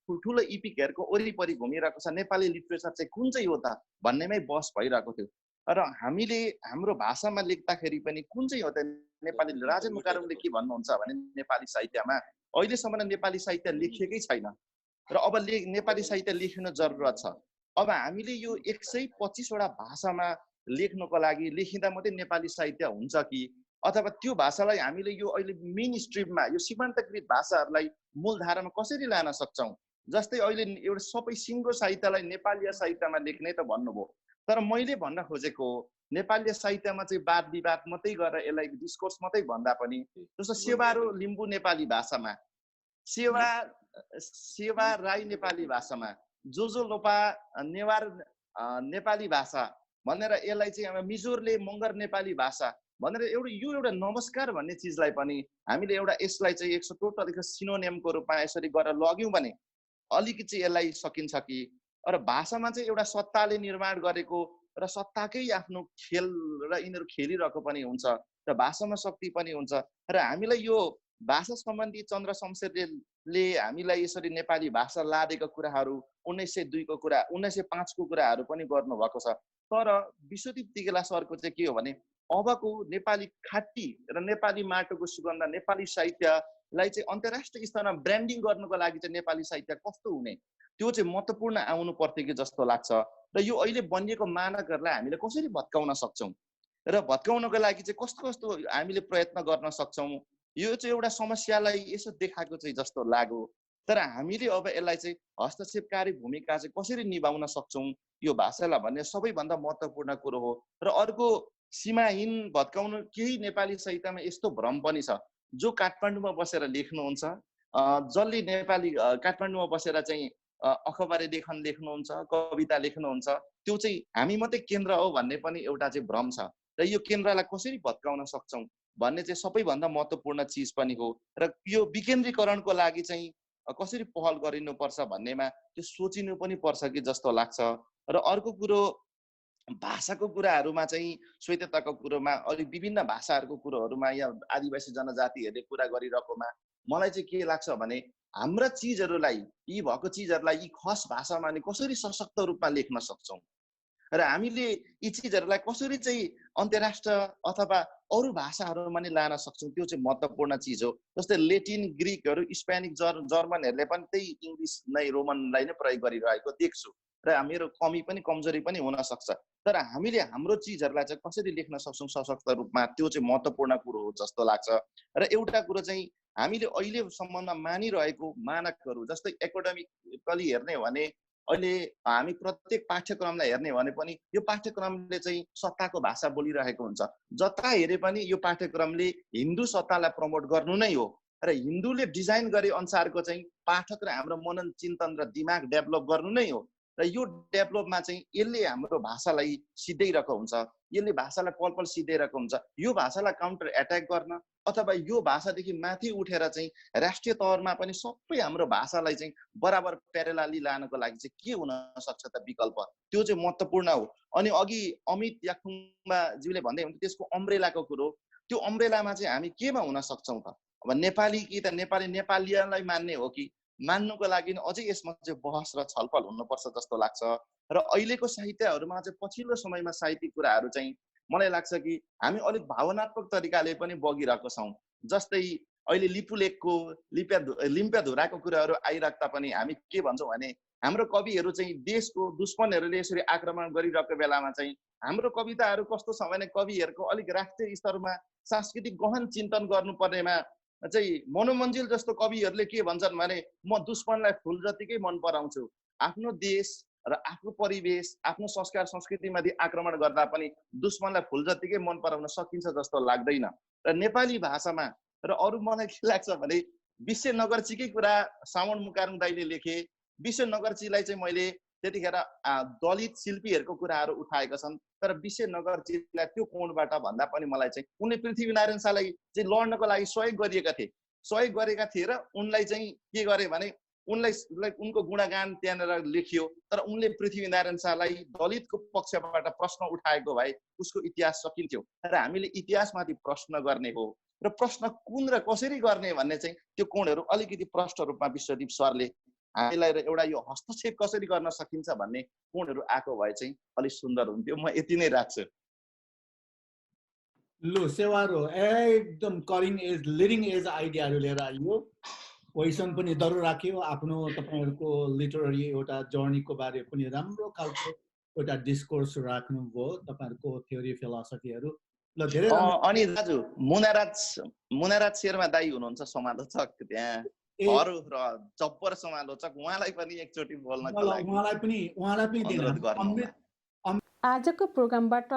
ठुल्ठुलो इपिकहरूको वरिपरि घुमिरहेको छ। नेपाली लिटरेचर चाहिँ कुन चाहिँ हो त भन्नेमै बहस भइरहेको थियो। र हामीले हाम्रो भाषामा लेख्दाखेरि पनि कुन चाहिँ हो त नेपाली। राजेन मुकारुङले के भन्नुहुन्छ भने नेपाली साहित्यमा अहिलेसम्म नेपाली साहित्य लेखिएकै छैन र अब नेपाली साहित्य लेख्न जरुरत छ। अब हामीले यो 125 वटा भाषामा लेख्नको लागि लेखिँदा मात्रै नेपाली साहित्य हुन्छ कि, अथवा त्यो भाषालाई हामीले यो अहिले मेन स्ट्रिममा यो सीमान्तकृत भाषाहरूलाई मूलधारामा कसरी लान सक्छौँ। जस्तै अहिले एउटा सबै सिङ्गो साहित्यलाई नेपाली साहित्यमा लेख्ने त भन्नुभयो, तर मैले भन्न खोजेको नेपाली साहित्यमा चाहिँ वाद विवाद मात्रै गरेर यसलाई डिस्कोर्स मात्रै भन्दा पनि, जस्तो सेवारो लिम्बू नेपाली भाषामा, सेवा राई नेपाली भाषामा, जो लोपा नेवार नेपाली भाषा भनेर यसलाई चाहिँ अब मिजोरले मगर नेपाली भाषा भनेर यो एउटा नमस्कार भन्ने चिजलाई पनि हामीले एउटा यसलाई चाहिँ एक टोटल सिनोनियमको रूपमा यसरी गरेर लग्यौँ भने अलिकति चाहिँ यसलाई सकिन्छ कि। र भाषामा चाहिँ एउटा सत्ताले निर्माण गरेको र सत्ताकै आफ्नो खेल र यिनीहरू खेलिरहेको पनि हुन्छ र भाषामा शक्ति पनि हुन्छ। र हामीलाई यो भाषा सम्बन्धी चन्द्र शमशेरले हामीलाई यसरी नेपाली भाषा लादेको कुराहरू 1902 को कुरा 1905 को कुराहरू पनि गर्नुभएको छ। तर विश्वदीप तिगेला सरको चाहिँ के हो भने अबको नेपाली खाटी र नेपाली माटोको सुगन्ध नेपाली साहित्यलाई चाहिँ अन्तर्राष्ट्रिय स्तरमा ब्रान्डिङ गर्नुको लागि चाहिँ नेपाली साहित्य कस्तो हुने त्यो चाहिँ महत्त्वपूर्ण आउनु पर्थ्यो कि जस्तो लाग्छ। र यो अहिले बनिएको मानकहरूलाई हामीले कसरी भत्काउन सक्छौँ र भत्काउनको लागि चाहिँ कस्तो कस्तो हामीले प्रयत्न गर्न सक्छौँ, यो चाहिँ एउटा समस्यालाई यसो देखाएको चाहिँ जस्तो लाग्यो। तर हामीले अब यसलाई चाहिँ हस्तक्षेपकारी भूमिका चाहिँ कसरी निभाउन सक्छौँ यो भाषालाई भन्ने सबैभन्दा महत्त्वपूर्ण कुरो हो। र अर्को सीमाहीन भत्काउनु केही नेपाली साहित्यमा यस्तो भ्रम पनि छ, जो काठमाडौँमा बसेर लेख्नुहुन्छ, जसले नेपाली काठमाडौँमा बसेर चाहिँ अखबारे लेखन लेख्नुहुन्छ, कविता लेख्नुहुन्छ, त्यो चाहिँ हामी मात्रै केन्द्र हो भन्ने पनि एउटा चाहिँ भ्रम छ। र यो केन्द्रलाई कसरी भत्काउन सक्छौँ भन्ने चाहिँ सबैभन्दा महत्त्वपूर्ण चिज पनि हो। र यो विकेन्द्रीकरणको लागि चाहिँ कसरी पहल गरिनुपर्छ भन्नेमा त्यो सोचिनु पनि पर्छ कि जस्तो लाग्छ। र अर्को कुरो भाषाको कुराहरूमा चाहिँ श्वेतताको कुरोमा अलिक विभिन्न भाषाहरूको कुरोहरूमा या आदिवासी जनजातिहरूले कुरा गरिरहेकोमा मलाई चाहिँ के लाग्छ भने हाम्रा चिजहरूलाई यी भएको चिजहरूलाई यी खस भाषामा नि कसरी सशक्त रूपमा लेख्न सक्छौँ र हामीले यी चिजहरूलाई कसरी चाहिँ अन्तर्राष्ट्रिय अथवा अरू भाषाहरूमा नि लान सक्छौँ, त्यो चाहिँ महत्त्वपूर्ण चिज हो। जस्तै लेटिन, ग्रिकहरू, स्पेनिक, जर्मनहरूले पनि त्यही इङ्ग्लिस नै रोमनलाई नै प्रयोग गरिरहेको देख्छु र मेरो कमी पनि कमजोरी पनि हुन सक्छ। तर हामीले हाम्रो चिजहरूलाई चाहिँ कसरी लेख्न सक्छौँ सशक्त रूपमा, त्यो चाहिँ महत्त्वपूर्ण कुरो हो जस्तो लाग्छ। र एउटा कुरो चाहिँ हामीले अहिलेसम्ममा मानिरहेको मानकहरू, जस्तै एकाडेमिकली हेर्ने हो भने अहिले हामी प्रत्येक पाठ्यक्रमलाई हेर्ने भने पनि यो पाठ्यक्रमले चाहिँ सत्ताको भाषा बोलिरहेको हुन्छ। जता हेरे पनि यो पाठ्यक्रमले हिन्दू सत्तालाई प्रमोट गर्नु नै हो र हिन्दूले डिजाइन गरे अनुसारको चाहिँ पाठक र हाम्रो मनन चिन्तन र दिमाग डेभलप गर्नु नै हो। र यो डेभलपमा चाहिँ यसले हाम्रो भाषालाई सिध्याइरहेको हुन्छ, यसले भाषालाई पल पल सिध्याइरहेको हुन्छ। यो भाषालाई काउन्टर एट्याक गर्न अथवा यो भाषादेखि माथि उठेर चाहिँ राष्ट्रिय तहमा पनि सबै हाम्रो भाषालाई चाहिँ बराबर प्यारेलाली लानको लागि चाहिँ के हुन सक्छ त विकल्प, त्यो चाहिँ महत्त्वपूर्ण हो। अनि अघि अमित याखुङबाज्यूले भन्दै हुन्थ्यो त्यसको अम्ब्रेलाको कुरो, त्यो अम्ब्रेलामा चाहिँ हामी केमा हुन सक्छौँ त? अब नेपाली कि त नेपालीलाई मान्ने हो कि मान्नुको लागि अझै यसमा चाहिँ बहस र छलफल हुनुपर्छ जस्तो लाग्छ। र अहिलेको साहित्यहरूमा चाहिँ पछिल्लो समयमा साहित्यिक कुराहरू चाहिँ मलाई लाग्छ कि हामी अलिक भावनात्मक तरिकाले पनि बगिरहेको छौँ। जस्तै अहिले लिपुलेखको लिम्पियाधुराको कुराहरू आइराख्दा पनि हामी के भन्छौँ भने हाम्रो कविहरू चाहिँ देशको दुश्मनहरूले यसरी आक्रमण गरिरहेको बेलामा चाहिँ हाम्रो कविताहरू कस्तो छ भने कविहरूको अलिक राष्ट्रिय स्तरमा सांस्कृतिक गहन चिन्तन गर्नुपर्नेमा चाहिँ मनोमञ्जिल जस्तो कविहरूले के भन्छन् भने म दुश्मनलाई फुल जतिकै मन पराउँछु, आफ्नो देश र आफ्नो परिवेश आफ्नो संस्कार संस्कृतिमाथि आक्रमण गर्दा पनि दुश्मनलाई फुल जतिकै मन पराउन सकिन्छ जस्तो लाग्दैन। र नेपाली भाषामा र अरू मलाई के लाग्छ भने विश्व नगरचीकै कुरा साउन मुकारुङ दाइले लेखे। विश्व नगरचीलाई चाहिँ मैले त्यतिखेर दलित शिल्पीहरूको कुराहरू उठाएका छन्, तर विश्व नगरचीलाई त्यो कोणबाट भन्दा पनि मलाई चाहिँ उनले पृथ्वीनारायण शाहलाई चाहिँ लड्नको लागि सहयोग गरेका थिए र उनलाई चाहिँ के गरे भने उनलाई उनको गुणगान त्यहाँनिर लेखियो। तर उनले पृथ्वीनारायण शाहलाई दलितको पक्षबाट प्रश्न उठाएको भए उसको इतिहास सकिन्थ्यो। र हामीले इतिहासमाथि प्रश्न गर्ने हो र प्रश्न कुन र कसरी गर्ने भन्ने चाहिँ त्यो कोणहरू अलिकति प्रष्ट रूपमा विश्वदीप सरले हामीलाई एउटा यो हस्तक्षेप कसरी गर्न सकिन्छ भन्ने कोणहरू आएको भए चाहिँ अलिक सुन्दर हुन्थ्यो। म यति नै राख्छु। लु सेवारो एकदम करिङ एज लिडिङ एज आइडियाहरू लिएर आइयो, क्वेसन पनि दरो राख्यो, आफ्नो तपाईँहरूको लिटरेरी एउटा जर्नीको बारे पनि राम्रो खालको एउटा डिस्कोर्स राख्नुभयो, तपाईँहरूको थ्योरी फिलोसफीहरू ल धेरै। अनि दाजु मुनाराज शेर्मा दाई हुनुहुन्छ समालोचक, त्यहाँ अरू र जब्बर समालोचक, उहाँलाई पनि एकचोटि बोल्नको लागि उहाँलाई पनि दिन। आजको प्रोग्रामबाट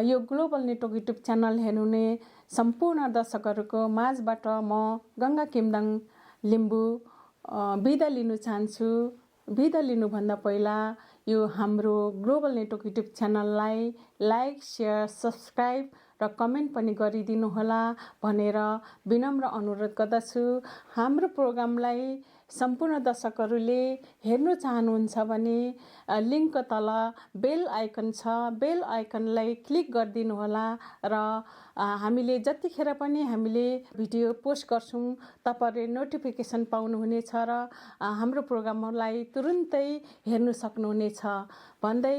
यो ग्लोबल नेटवर्क युट्युब च्यानल हेर्नुहुने सम्पूर्ण दर्शकहरूको माझबाट म गङ्गा किमदाङ लिम्बू बिदा लिनु चाहन्छु। बिदा लिनुभन्दा पहिला यो हाम्रो ग्लोबल नेटवर्क युट्युब च्यानललाई लाइक, सेयर, सब्सक्राइब र कमेन्ट पनि गरिदिनु होला भनेर विनम्र अनुरोध गर्दछु। हाम्रो प्रोग्रामलाई सम्पूर्ण दर्शकहरूले हेर्नु चाहनुहुन्छ भने लिङ्कको तल बेल आइकन छ, बेल आइकनलाई क्लिक गरिदिनु होला र हामीले जतिखेर पनि हामीले भिडियो पोस्ट गर्छौँ तपाईँहरूले नोटिफिकेसन पाउनुहुनेछ र हाम्रो प्रोग्रामलाई तुरुन्तै हेर्नु सक्नुहुनेछ भन्दै